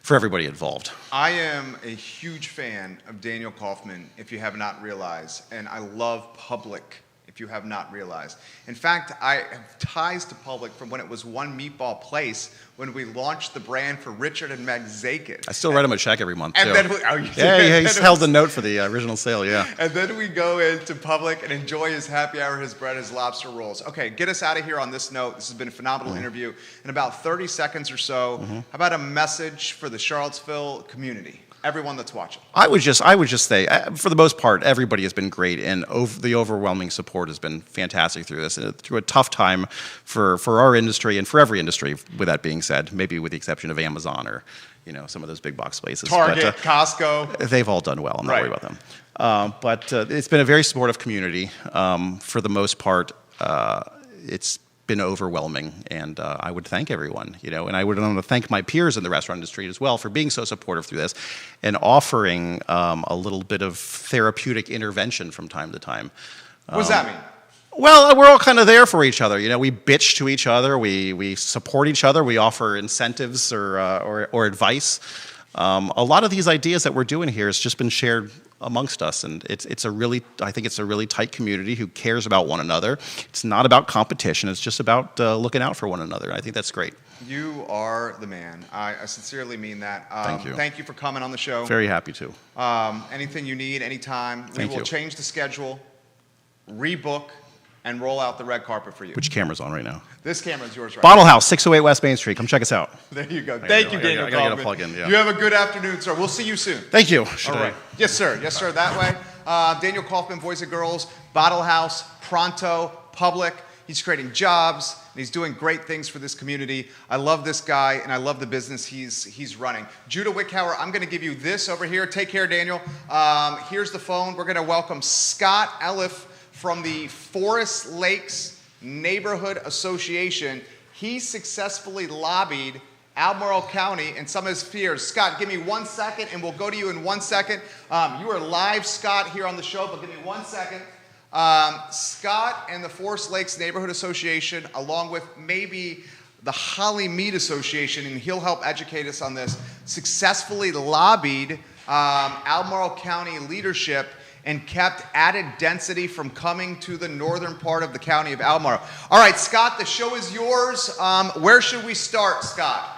for everybody involved. I am a huge fan of Daniel Kaufman, if you have not realized, and I love Public, if you have not realized. In fact, I have ties to Public from when it was One Meatball Place, when we launched the brand for Richard and Meg Zakis. I still write him a check every month, And too. then He's held the note for the original sale, yeah. And then we go into Public and enjoy his happy hour, his bread, his lobster rolls. Okay, get us out of here on this note. This has been a phenomenal interview. In about 30 seconds or so, how about a message for the Charlottesville community? Everyone that's watching. I would just say, for the most part, everybody has been great, and the overwhelming support has been fantastic through this, through a tough time for our industry and for every industry. With that being said, maybe with the exception of Amazon or some of those big box places. Target, Costco. They've all done well. I'm not worried about them. But it's been a very supportive community. For the most part, it's been overwhelming, and I would thank everyone, and I would want to thank my peers in the restaurant industry as well for being so supportive through this and offering a little bit of therapeutic intervention from time to time. What does that mean? Well, we're all kind of there for each other. We bitch to each other, we support each other, we offer incentives or advice. A lot of these ideas that we're doing here has just been shared amongst us, and I think it's a really tight community who cares about one another. It's not about competition, it's just about looking out for one another, and I think that's great. You are the man. I sincerely mean that. Thank you. Thank you for coming on the show. Very happy to. Anything you need, anytime. We Thank will you. change the schedule, rebook, and roll out the red carpet for you. Which camera's on right now? This camera's yours right Bottle House, 608 West Main Street. Come check us out. now. There you go. I Thank gotta you, go. Daniel I gotta get a Kaufman. plug in, yeah. You have a good afternoon, sir. We'll see you soon. Thank you. All right. Yes, sir. Yes, sir. That way. Daniel Kaufman, Boys and Girls, Bottle House, Pronto, Public. He's creating jobs, and he's doing great things for this community. I love this guy, and I love the business he's running. Judah Wickhauer, I'm going to give you this over here. Take care, Daniel. Here's the phone. We're going to welcome Scott Eliff from the Forest Lakes Neighborhood Association. He successfully lobbied Albemarle County and some of his peers. Scott, give me 1 second, and we'll go to you in 1 second. You are live, Scott, here on the show, but give me 1 second. Scott and the Forest Lakes Neighborhood Association, along with maybe the Holly Mead Association, and he'll help educate us on this, successfully lobbied Albemarle County leadership and kept added density from coming to the northern part of the county of Albemarle. All right, Scott, the show is yours. Where should we start, Scott?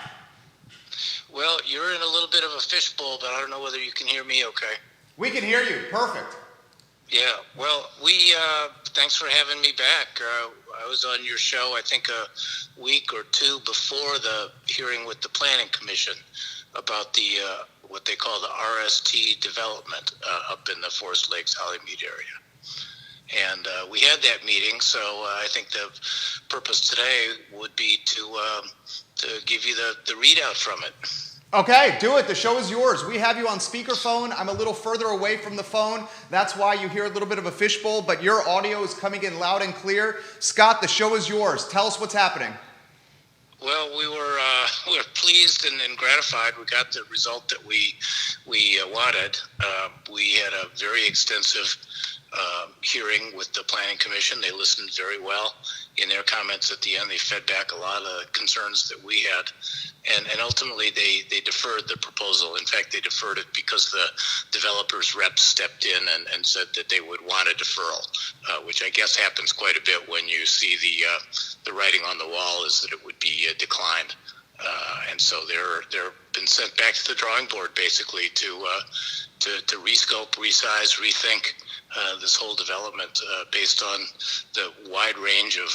Well, you're in a little bit of a fishbowl, but I don't know whether you can hear me okay. We can hear you. Perfect. Yeah, well, thanks for having me back. I was on your show, I think, a week or two before the hearing with the Planning Commission about the what they call the RST development up in the Forest Lakes, Holly Mead area. And we had that meeting, so I think the purpose today would be to give you the readout from it. Okay, do it. The show is yours. We have you on speakerphone. I'm a little further away from the phone. That's why you hear a little bit of a fishbowl, but your audio is coming in loud and clear. Scott, the show is yours. Tell us what's happening. Well, we were pleased and gratified. We got the result that we wanted. We had a very extensive hearing with the Planning Commission. They listened very well. In their comments at the end, they fed back a lot of the concerns that we had. And ultimately, they deferred the proposal. In fact, they deferred it because the developers' reps stepped in and said that they would want a deferral, which I guess happens quite a bit when you see the writing on the wall is that it would be declined. And so they're been sent back to the drawing board, basically, to rescope, resize, rethink this whole development based on the wide range of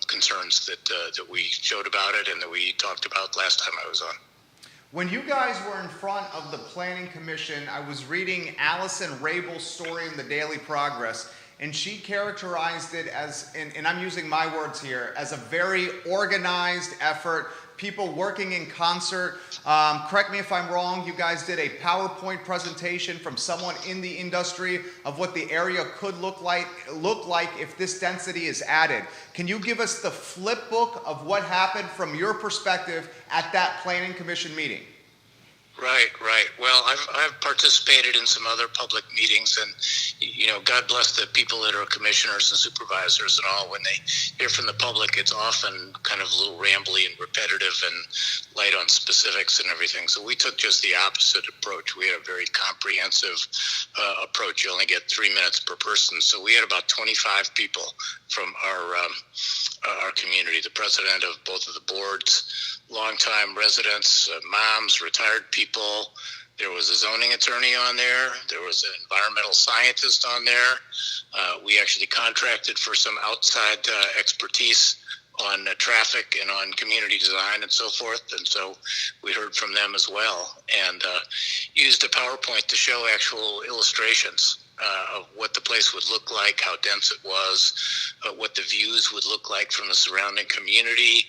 concerns that we showed about it and that we talked about last time I was on. When you guys were in front of the Planning Commission, I was reading Allison Rabel's story in the Daily Progress, and she characterized it as, and I'm using my words here, as a very organized effort, people working in concert. Correct me if I'm wrong, you guys did a PowerPoint presentation from someone in the industry of what the area could look like if this density is added. Can you give us the flip book of what happened from your perspective at that Planning Commission meeting? Right. Well, I've participated in some other public meetings, and God bless the people that are commissioners and supervisors and all. When they hear from the public, it's often kind of a little rambly and repetitive and light on specifics and everything. So we took just the opposite approach. We had a very comprehensive approach. You only get 3 minutes per person. So we had about 25 people from our community, the president of both of the boards, longtime residents, moms, retired people. There was a zoning attorney on there. There was an environmental scientist on there. We actually contracted for some outside expertise on traffic and on community design and so forth. And so we heard from them as well, and used a PowerPoint to show actual illustrations of what the place would look like, how dense it was, what the views would look like from the surrounding community,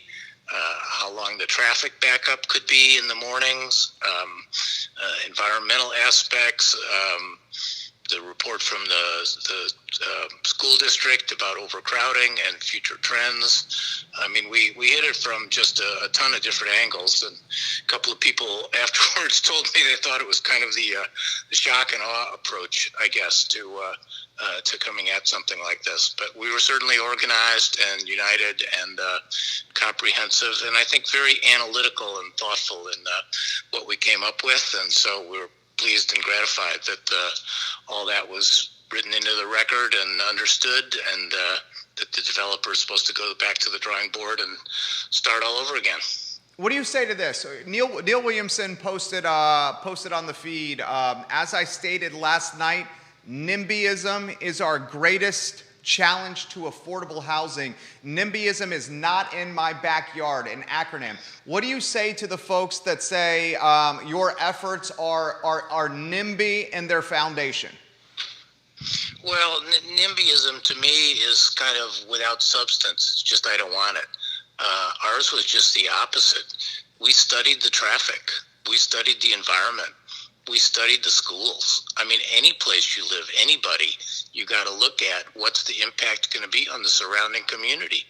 how long the traffic backup could be in the mornings, environmental aspects, the report from the school district about overcrowding and future trends. I mean, we hit it from just a ton of different angles, and a couple of people afterwards told me they thought it was kind of the shock and awe approach, I guess, to coming at something like this. But we were certainly organized and united and comprehensive, and I think very analytical and thoughtful in what we came up with. And so we're pleased and gratified that all that was written into the record and understood, and that the developer is supposed to go back to the drawing board and start all over again. What do you say to this? Neil Williamson posted on the feed, as I stated last night, NIMBYism is our greatest challenge to affordable housing. NIMBYism is not in my backyard, an acronym. What do you say to the folks that say your efforts are NIMBY in their foundation? Well, NIMBYism to me is kind of without substance. It's just I don't want it. Ours was just the opposite. We studied the traffic. We studied the environment. We studied the schools. I mean, any place you live, anybody, you got to look at what's the impact going to be on the surrounding community.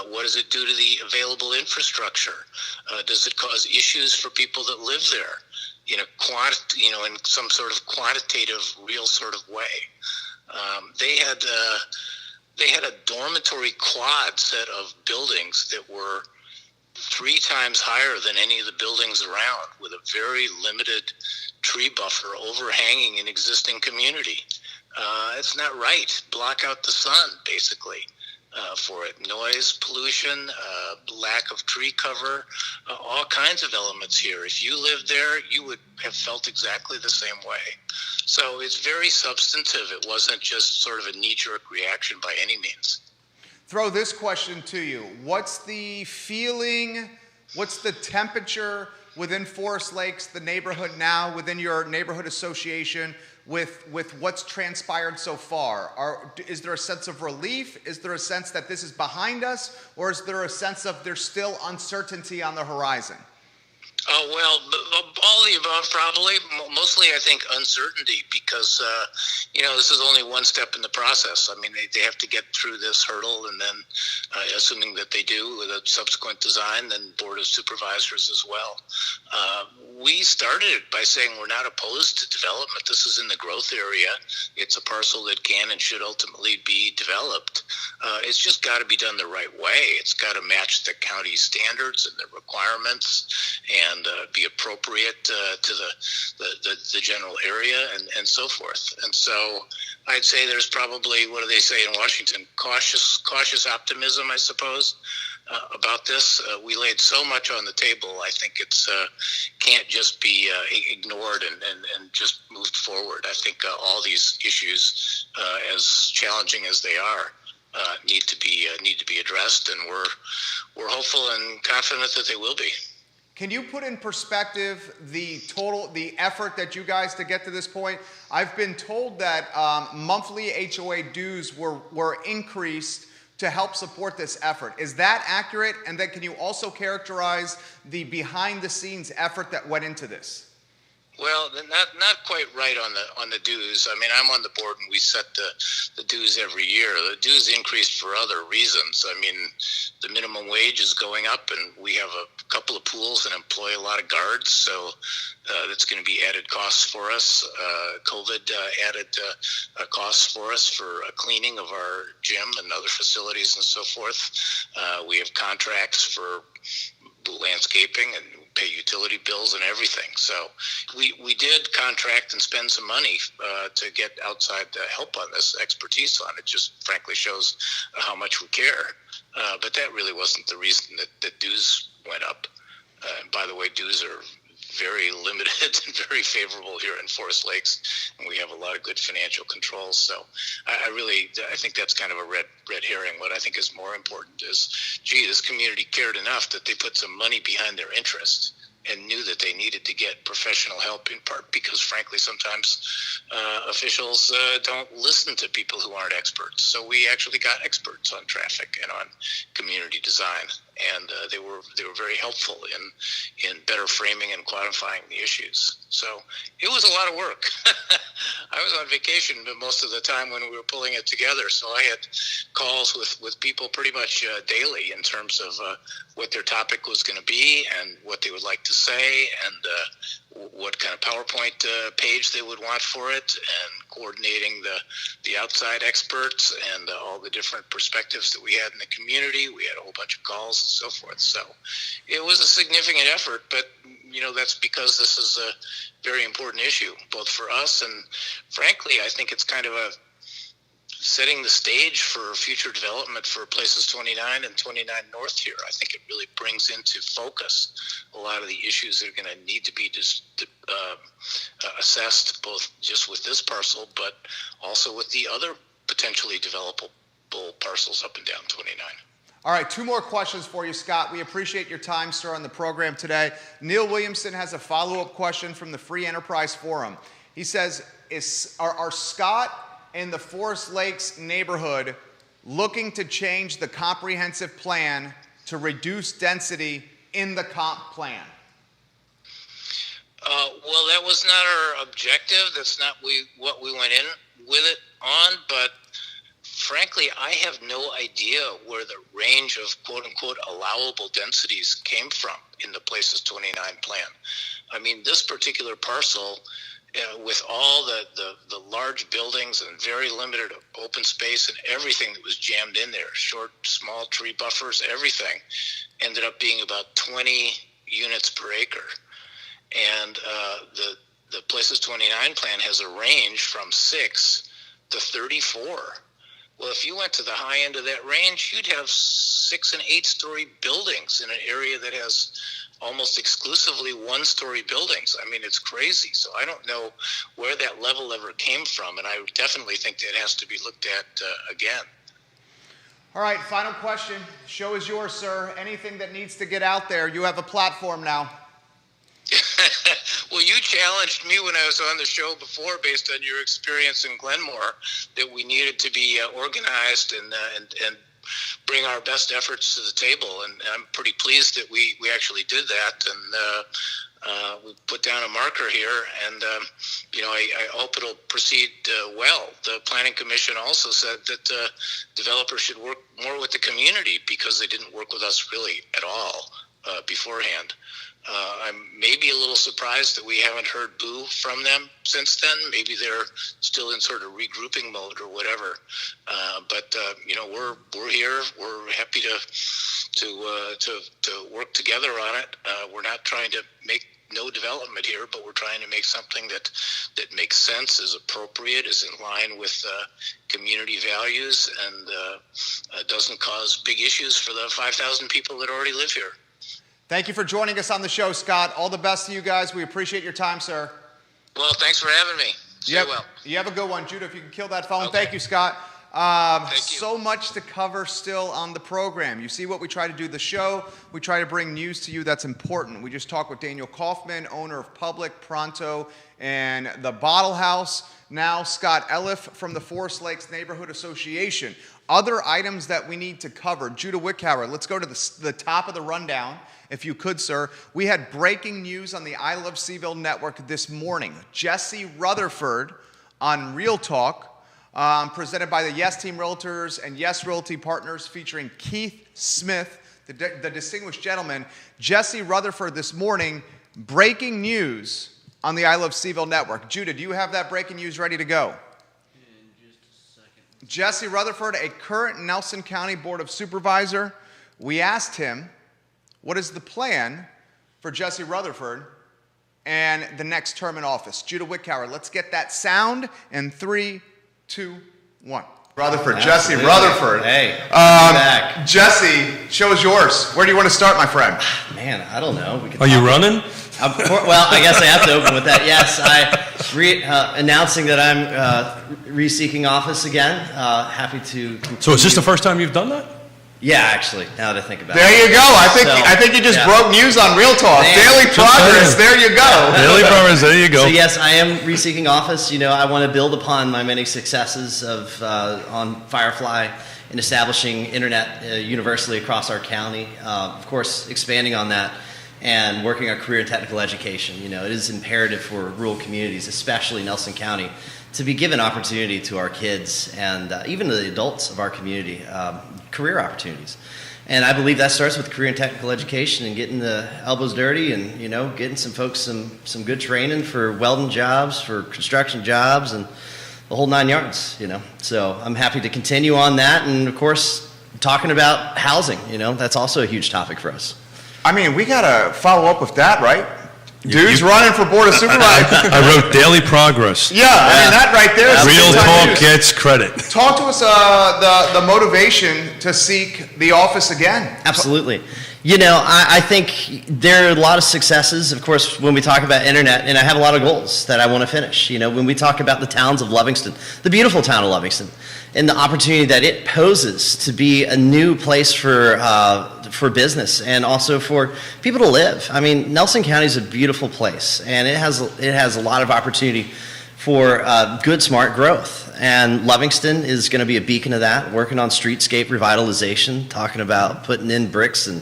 What does it do to the available infrastructure? Does it cause issues for people that live there in some sort of quantitative, real sort of way? They had a dormitory quad set of buildings that were 3 times higher than any of the buildings around, with a very limited tree buffer overhanging an existing community. It's not right. Block out the sun, basically, for it. Noise, pollution, lack of tree cover, all kinds of elements here. If you lived there, you would have felt exactly the same way. So it's very substantive. It wasn't just sort of a knee-jerk reaction by any means. Throw this question to you. What's the feeling, what's the temperature within Forest Lakes, the neighborhood now, within your neighborhood association, with what's transpired so far? Is there a sense of relief? Is there a sense that this is behind us? Or is there a sense of there's still uncertainty on the horizon? Oh, well, all the above, probably. Mostly, I think, uncertainty, because, this is only one step in the process. I mean, they have to get through this hurdle, and then, assuming that they do with a subsequent design, then Board of Supervisors as well. We started it by saying we're not opposed to development. This is in the growth area. It's a parcel that can and should ultimately be developed. It's just got to be done the right way. It's got to match the county standards and the requirements, and be appropriate to the general area, and so forth. And so I'd say there's probably, what do they say in Washington, cautious optimism, I suppose, about this. We laid so much on the table. I think it's can't just be ignored and just moved forward. I think all these issues, as challenging as they are, need to be addressed, and we're hopeful and confident that they will be. Can you put in perspective the effort that you guys to get to this point? I've been told that monthly HOA dues were increased to help support this effort. Is that accurate? And then can you also characterize the behind-the-scenes effort that went into this? Well, not quite right on the dues. I mean, I'm on the board, and we set the dues every year. The dues increased for other reasons. I mean, the minimum wage is going up, and we have a couple of pools and employ a lot of guards, so that's going to be added costs for us. COVID added costs for us for cleaning of our gym and other facilities and so forth. We have contracts for landscaping and pay utility bills and everything. So we did contract and spend some money to get outside help on this, expertise on it. Just frankly shows how much we care. But that really wasn't the reason that dues went up. And by the way, dues are very limited and very favorable here in Forest Lakes, and we have a lot of good financial controls. So I think that's kind of a red herring. What I think is more important is, this community cared enough that they put some money behind their interest and knew that they needed to get professional help, in part because, frankly, sometimes officials don't listen to people who aren't experts. So we actually got experts on traffic and on community design, and they were very helpful in better framing and quantifying the issues. So it was a lot of work. I was on vacation most of the time when we were pulling it together, so I had calls with people pretty much daily in terms of what their topic was going to be and what they would like to say, and what kind of PowerPoint page they would want for it, and coordinating the outside experts and all the different perspectives that we had in the community. We had a whole bunch of calls and so forth. So it was a significant effort, but that's because this is a very important issue, both for us and, frankly, I think it's kind of setting the stage for future development for Places 29 and 29 North here. I think it really brings into focus a lot of the issues that are going to need to be assessed, both just with this parcel, but also with the other potentially developable parcels up and down 29. All right, 2 more questions for you, Scott. We appreciate your time, sir, on the program today. Neil Williamson has a follow-up question from the Free Enterprise Forum. He says, are Scott and the Forest Lakes neighborhood looking to change the comprehensive plan to reduce density in the comp plan? Well, that was not our objective. That's not what we went in with it on, but frankly, I have no idea where the range of quote-unquote allowable densities came from in the Places 29 plan. I mean, this particular parcel, with all the large buildings and very limited open space and everything that was jammed in there, short, small tree buffers, everything, ended up being about 20 units per acre. And the Places 29 plan has a range from 6 to 34. Well, if you went to the high end of that range, you'd have 6 and 8 story buildings in an area that has almost exclusively 1-story buildings. I mean, it's crazy. So I don't know where that level ever came from, and I definitely think that has to be looked at again. All right, final question. Show is yours, sir. Anything that needs to get out there, you have a platform now. Well, you challenged me when I was on the show before, based on your experience in Glenmore, that we needed to be organized and bring our best efforts to the table. And I'm pretty pleased that we actually did that. And we put down a marker here, and I hope it'll proceed well. The Planning Commission also said that developers should work more with the community, because they didn't work with us really at all beforehand. I'm maybe a little surprised that we haven't heard boo from them since then. Maybe they're still in sort of regrouping mode or whatever. But we're here. We're happy to work together on it. We're not trying to make no development here, but we're trying to make something that makes sense, is appropriate, is in line with community values, and doesn't cause big issues for the 5,000 people that already live here. Thank you for joining us on the show, Scott. All the best to you guys. We appreciate your time, sir. Well, thanks for having me. Stay well. You have a good one. Judah, if you can kill that phone. Okay. Thank you, Scott. Thank you. So much to cover still on the program. You see what we try to do the show. We try to bring news to you that's important. We just talked with Daniel Kaufman, owner of Public, Pronto, and the Bottle House. Now Scott Elliff from the Forest Lakes Neighborhood Association. Other items that we need to cover. Judah Wickhauer, let's go to the top of the rundown. If you could, sir. We had breaking news on the I Love CVille network this morning. Jesse Rutherford on Real Talk, presented by the Yes Team Realtors and Yes Realty Partners, featuring Keith Smith, the distinguished gentleman. Jesse Rutherford this morning, breaking news on the I Love CVille network. Judah, do you have that breaking news ready to go? In just a second. Jesse Rutherford, a current Nelson County Board of Supervisor. We asked him, what is the plan for Jesse Rutherford and the next term in office? Judah Wickhauer, let's get that sound in 3, 2, 1. Rutherford, Jesse Rutherford. Hey, back. Jesse, show is yours. Where do you want to start, my friend? Man, I don't know. Are you running? Well, I guess I have to open with that. Yes, announcing that I'm re-seeking office again. Happy to continue. So is this the first time you've done that? Yeah, actually, now that I think about There it. you go. I think you just broke news on Real Talk. Man. Daily Progress. There you go. Daily Progress, there you go. So yes, I am re-seeking office. I want to build upon my many successes on Firefly in establishing internet universally across our county. Of course, expanding on that and working on career and technical education. It is imperative for rural communities, especially Nelson County, to be given opportunity to our kids and even to the adults of our community, career opportunities. And I believe that starts with career and technical education and getting the elbows dirty and, getting some folks some good training for welding jobs, for construction jobs, and the whole 9 yards, So I'm happy to continue on that. And of course, talking about housing, that's also a huge topic for us. I mean, we got to follow up with that, right? Dude's running for Board of Supervisors. I wrote Daily Progress. Yeah, I mean, that right there is Real big-time Talk news. gets credit. Talk to us the motivation to seek the office again. Absolutely. I think there are a lot of successes, of course, when we talk about internet, and I have a lot of goals that I want to finish. When we talk about the towns of Livingston, the beautiful town of Livingston, and the opportunity that it poses to be a new place for business and also for people to live. I mean, Nelson County is a beautiful place, and it has a lot of opportunity for good, smart growth. And Livingston is going to be a beacon of that, working on streetscape revitalization, talking about putting in bricks and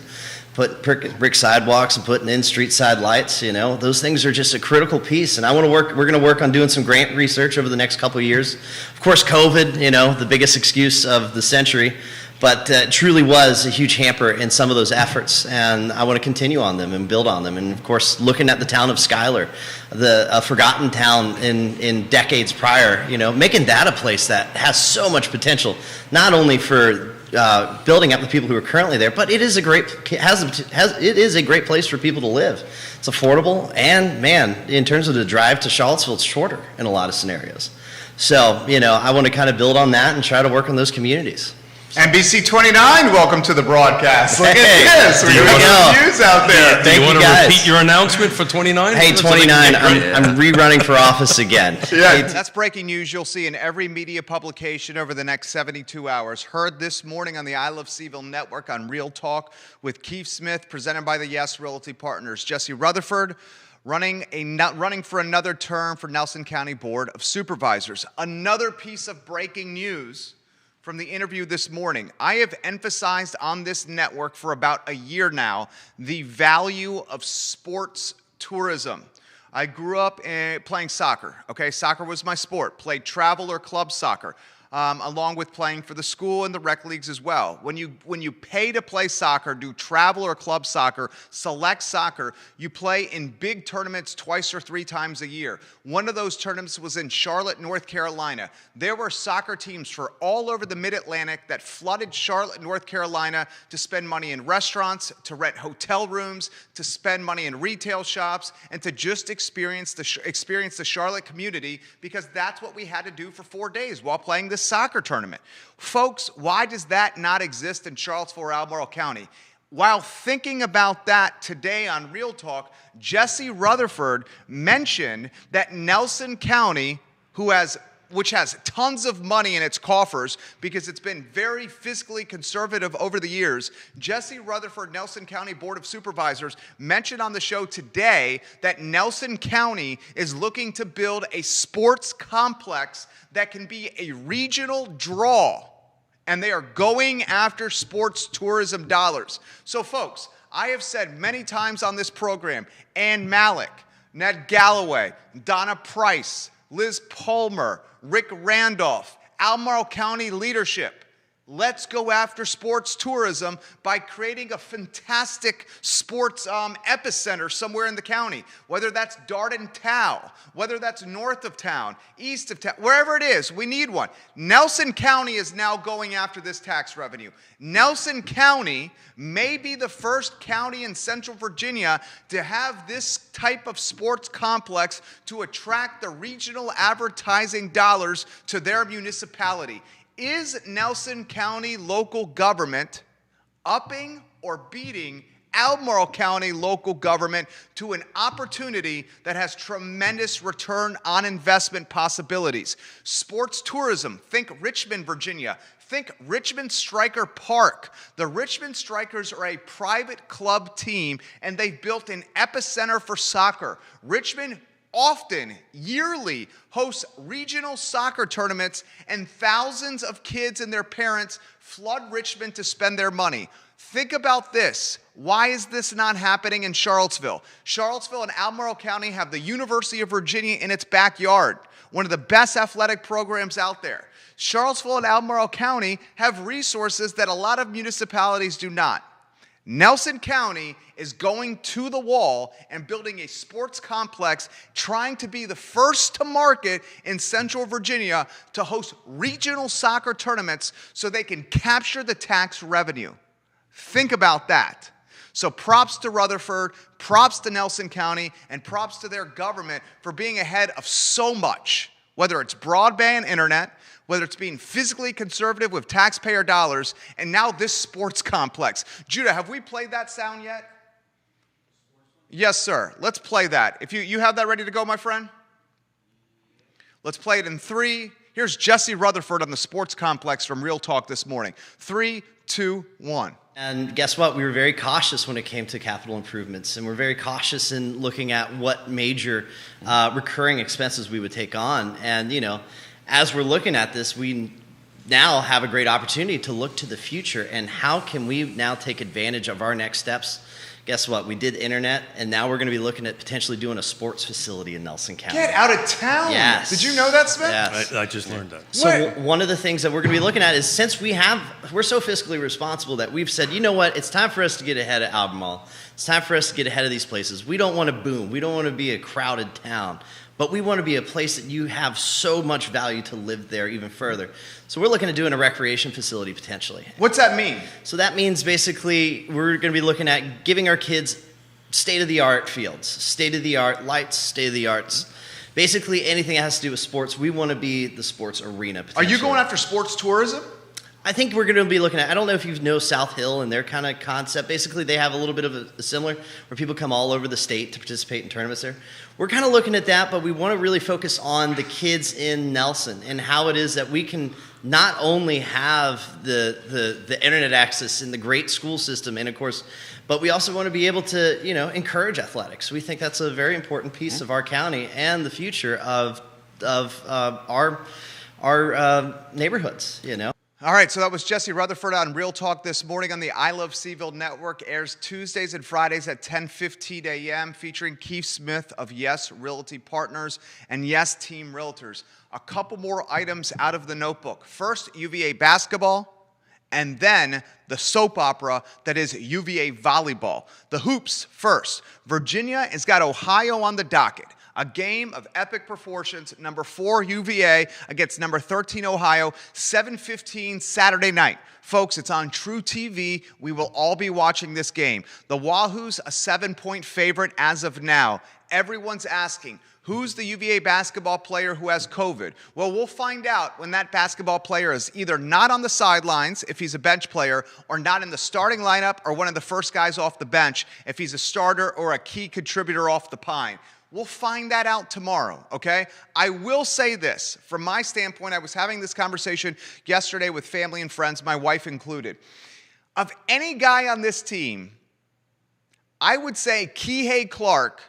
put brick sidewalks and putting in street side lights. Those things are just a critical piece. And we're going to work on doing some grant research over the next couple of years. Of course, COVID, the biggest excuse of the century. But it truly was a huge hamper in some of those efforts, and I want to continue on them and build on them. And of course, looking at the town of Schuyler, a forgotten town in decades prior, making that a place that has so much potential, not only for building up the people who are currently there, but it is a great it is a great place for people to live. It's affordable, and man, in terms of the drive to Charlottesville, it's shorter in a lot of scenarios. So I want to kind of build on that and try to work on those communities. NBC 29, welcome to the broadcast. Look Hey, at this. We here we got go. some views out there. Do you Thank want you, to guys. repeat your announcement for 29? Hey, So they 29, can get ready. I'm rerunning for office again. Yeah, that's breaking news you'll see in every media publication over the next 72 hours. Heard this morning on the I Love Seville Network on Real Talk with Keith Smith, presented by the Yes Realty Partners. Jesse Rutherford running for another term for Nelson County Board of Supervisors. Another piece of breaking news from the interview this morning. I have emphasized on this network for about a year now the value of sports tourism. I grew up playing soccer, okay? Soccer was my sport. Played travel or club soccer, along with playing for the school and the rec leagues as well. When you pay to play soccer, do travel or club soccer, select soccer, you play in big tournaments twice or three times a year. One of those tournaments was in Charlotte, North Carolina. There were soccer teams for all over the Mid-Atlantic that flooded Charlotte, North Carolina to spend money in restaurants, to rent hotel rooms, to spend money in retail shops, and to just experience the Charlotte community, because that's what we had to do for 4 days while playing this soccer tournament. Folks, why does that not exist in Charlottesville or Albemarle County? While thinking about that today on Real Talk, Jesse Rutherford mentioned that Nelson County, which has tons of money in its coffers because it's been very fiscally conservative over the years, Jesse Rutherford, Nelson County Board of Supervisors, mentioned on the show today that Nelson County is looking to build a sports complex that can be a regional draw, and they are going after sports tourism dollars. So folks, I have said many times on this program, Ann Malik, Ned Galloway, Donna Price, Liz Palmer, Rick Randolph, Albemarle County leadership, let's go after sports tourism by creating a fantastic sports epicenter somewhere in the county, whether that's Darden Town, whether that's north of town, east of town, wherever it is, we need one. Nelson County is now going after this tax revenue. Nelson County may be the first county in Central Virginia to have this type of sports complex to attract the regional advertising dollars to their municipality. Is Nelson County local government upping or beating Albemarle County local government to an opportunity that has tremendous return on investment possibilities? Sports tourism, think Richmond, Virginia. Think Richmond Striker Park. The Richmond Strikers are a private club team, and they've built an epicenter for soccer. Richmond often, yearly, hosts regional soccer tournaments, and thousands of kids and their parents flood Richmond to spend their money. Think about this. Why is this not happening in Charlottesville? Charlottesville and Albemarle County have the University of Virginia in its backyard, one of the best athletic programs out there. Charlottesville and Albemarle County have resources that a lot of municipalities do not. Nelson County is going to the wall and building a sports complex, trying to be the first to market in Central Virginia to host regional soccer tournaments so they can capture the tax revenue. Think about that. So props to Rutherford, props to Nelson County, and props to their government for being ahead of so much, whether it's broadband internet, whether it's being physically conservative with taxpayer dollars, and now this sports complex. Judah, have we played that sound yet? Yes, sir. Let's play that. If you have that ready to go, my friend? Let's play it in 3. Here's Jesse Rutherford on the sports complex from Real Talk this morning. 3, 2, 1. And guess what? We were very cautious when it came to capital improvements, and we're very cautious in looking at what major recurring expenses we would take on. And, as we're looking at this, we now have a great opportunity to look to the future and how can we now take advantage of our next steps. Guess what? We did internet, and now we're going to be looking at potentially doing a sports facility in Nelson County. Get out of town. Yes. Did you know that, Smith? Yes. I just learned that. So What? one of the things that we're going to be looking at is, since we're so fiscally responsible that we've said, you know what, it's time for us to get ahead of Albemarle. It's time for us to get ahead of these places. We don't want to boom. We don't want to be a crowded town. But we want to be a place that you have so much value to live there even further. So we're looking at doing a recreation facility potentially. What's that mean? So that means basically we're going to be looking at giving our kids state-of-the-art fields, state-of-the-art lights, state-of-the-arts. Basically anything that has to do with sports, we want to be the sports arena Are potentially. you going after sports tourism? I think we're going to be looking at, I don't know if you know South Hill and their kind of concept. Basically, they have a little bit of a similar, where people come all over the state to participate in tournaments there. We're kind of looking at that, but we want to really focus on the kids in Nelson and how it is that we can not only have the internet access in the great school system, and of course, but we also want to be able to, encourage athletics. We think that's a very important piece of our county and the future of our neighborhoods, All right, so that was Jesse Rutherford on Real Talk this morning on the I Love Seaville Network. Airs Tuesdays and Fridays at 10:15 a.m., featuring Keith Smith of Yes Realty Partners and Yes Team Realtors. A couple more items out of the notebook. First, UVA basketball, and then the soap opera that is UVA volleyball. The hoops first. Virginia has got Ohio on the docket. A game of epic proportions, number 4 UVA against number 13 Ohio, 7:15 Saturday night. Folks, it's on True TV. We will all be watching this game. The Wahoos, a 7-point favorite as of now. Everyone's asking, who's the UVA basketball player who has COVID? Well, we'll find out when that basketball player is either not on the sidelines, if he's a bench player, or not in the starting lineup, or one of the first guys off the bench, if he's a starter or a key contributor off the pine. We'll find that out tomorrow, okay? I will say this. From my standpoint, I was having this conversation yesterday with family and friends, my wife included. Of any guy on this team, I would say Kihei Clark,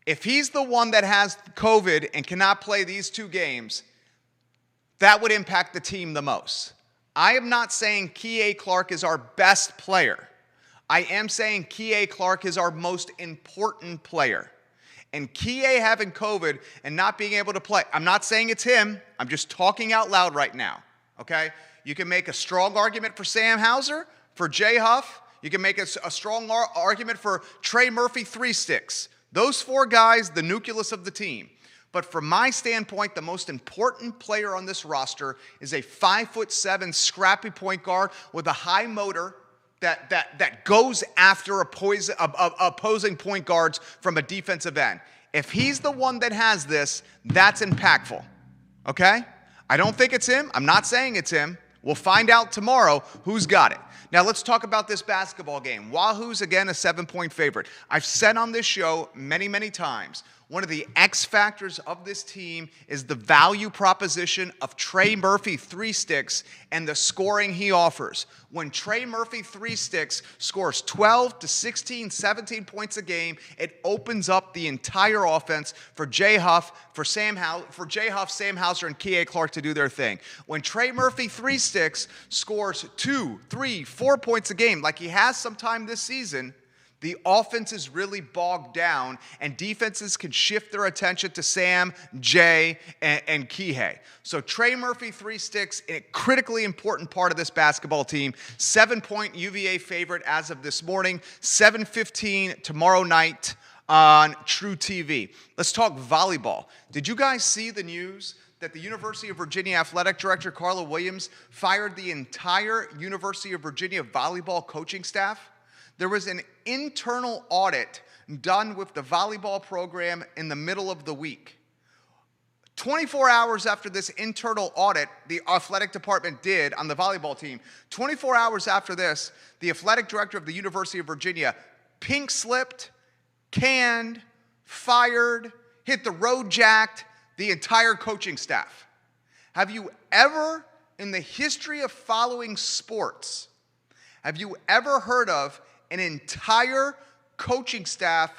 if he's the one that has COVID and cannot play these 2 games, that would impact the team the most. I am not saying Kihei Clark is our best player. I am saying Kihei Clark is our most important player. And Kihei having COVID and not being able to play, I'm not saying it's him. I'm just talking out loud right now, okay? You can make a strong argument for Sam Hauser, for Jay Huff. You can make a strong argument for Trey Murphy, 3 sticks. Those 4 guys, the nucleus of the team. But from my standpoint, the most important player on this roster is a 5'7" scrappy point guard with a high motor that goes after opposing point guards from a defensive end. If he's the one that has this, that's impactful, okay? I don't think it's him. I'm not saying it's him. We'll find out tomorrow who's got it. Now let's talk about this basketball game. Wahoo's, again, a 7-point favorite. I've said on this show many, many times, one of the X factors of this team is the value proposition of Trey Murphy 3 sticks and the scoring he offers. When Trey Murphy 3 sticks scores 12 to 16, 17 points a game, it opens up the entire offense for Jay Huff, Sam Hauser, and Kihei Clark to do their thing. When Trey Murphy 3 sticks scores 2, 3, 4 points a game, like he has sometime this season, the offense is really bogged down, and defenses can shift their attention to Sam, Jay, and Kihei. So Trey Murphy 3 sticks, a critically important part of this basketball team. 7-point UVA favorite as of this morning. 7:15 tomorrow night on True TV. Let's talk volleyball. Did you guys see the news that the University of Virginia Athletic Director Carla Williams fired the entire University of Virginia volleyball coaching staff? There was an internal audit done with the volleyball program in the middle of the week. 24 hours after this internal audit the athletic department did on the volleyball team, 24 hours after this, the athletic director of the University of Virginia pink-slipped, canned, fired, hit the road jacked the entire coaching staff. Have you ever, in the history of following sports, have you ever heard of an entire coaching staff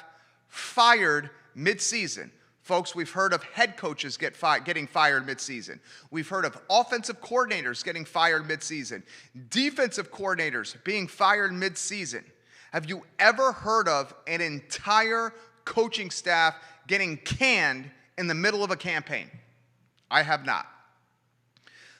fired mid-season? Folks, we've heard of head coaches getting fired mid-season. We've heard of offensive coordinators getting fired mid-season. Defensive coordinators being fired mid-season. Have you ever heard of an entire coaching staff getting canned in the middle of a campaign? I have not.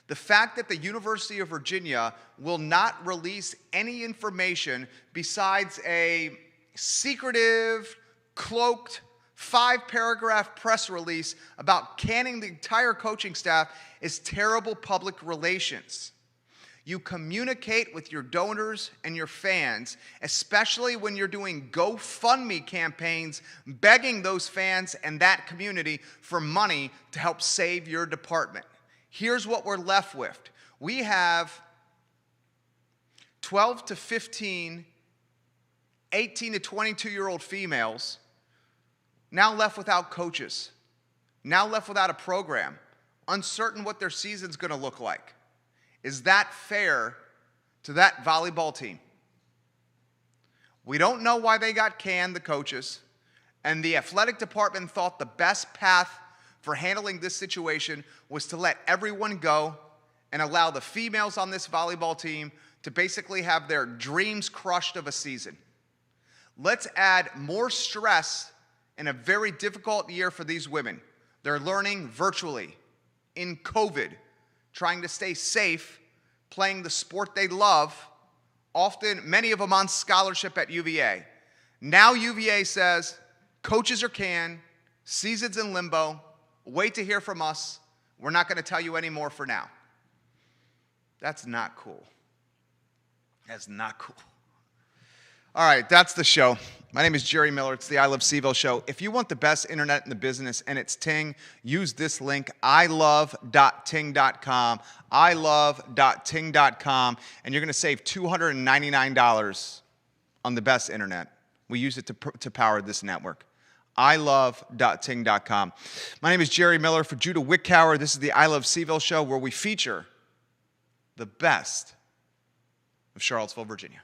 The fact that the University of Virginia will not release any information besides a secretive, cloaked, 5-paragraph press release about canning the entire coaching staff is terrible public relations. You communicate with your donors and your fans, especially when you're doing GoFundMe campaigns, begging those fans and that community for money to help save your department. Here's what we're left with. We have 12 to 15, 18 to 22-year-old females now left without coaches, now left without a program, uncertain what their season's going to look like. Is that fair to that volleyball team? We don't know why they got canned, the coaches, and the athletic department thought the best path for handling this situation was to let everyone go and allow the females on this volleyball team to basically have their dreams crushed of a season. Let's add more stress in a very difficult year for these women. They're learning virtually, in COVID, trying to stay safe, playing the sport they love, often many of them on scholarship at UVA. Now UVA says, coaches are canned, season's in limbo, wait to hear from us, we're not going to tell you any more for now. That's not cool. That's not cool. All right, that's the show. My name is Jerry Miller. It's the I Love CVille show. If you want the best internet in the business and it's Ting, use this link, ilove.ting.com, ilove.ting.com, and you're going to save $299 on the best internet. We use it to power this network. ilove.ting.com. My name is Jerry Miller. For Judah Wickower, this is the I Love CVille show, where we feature the best of Charlottesville, Virginia.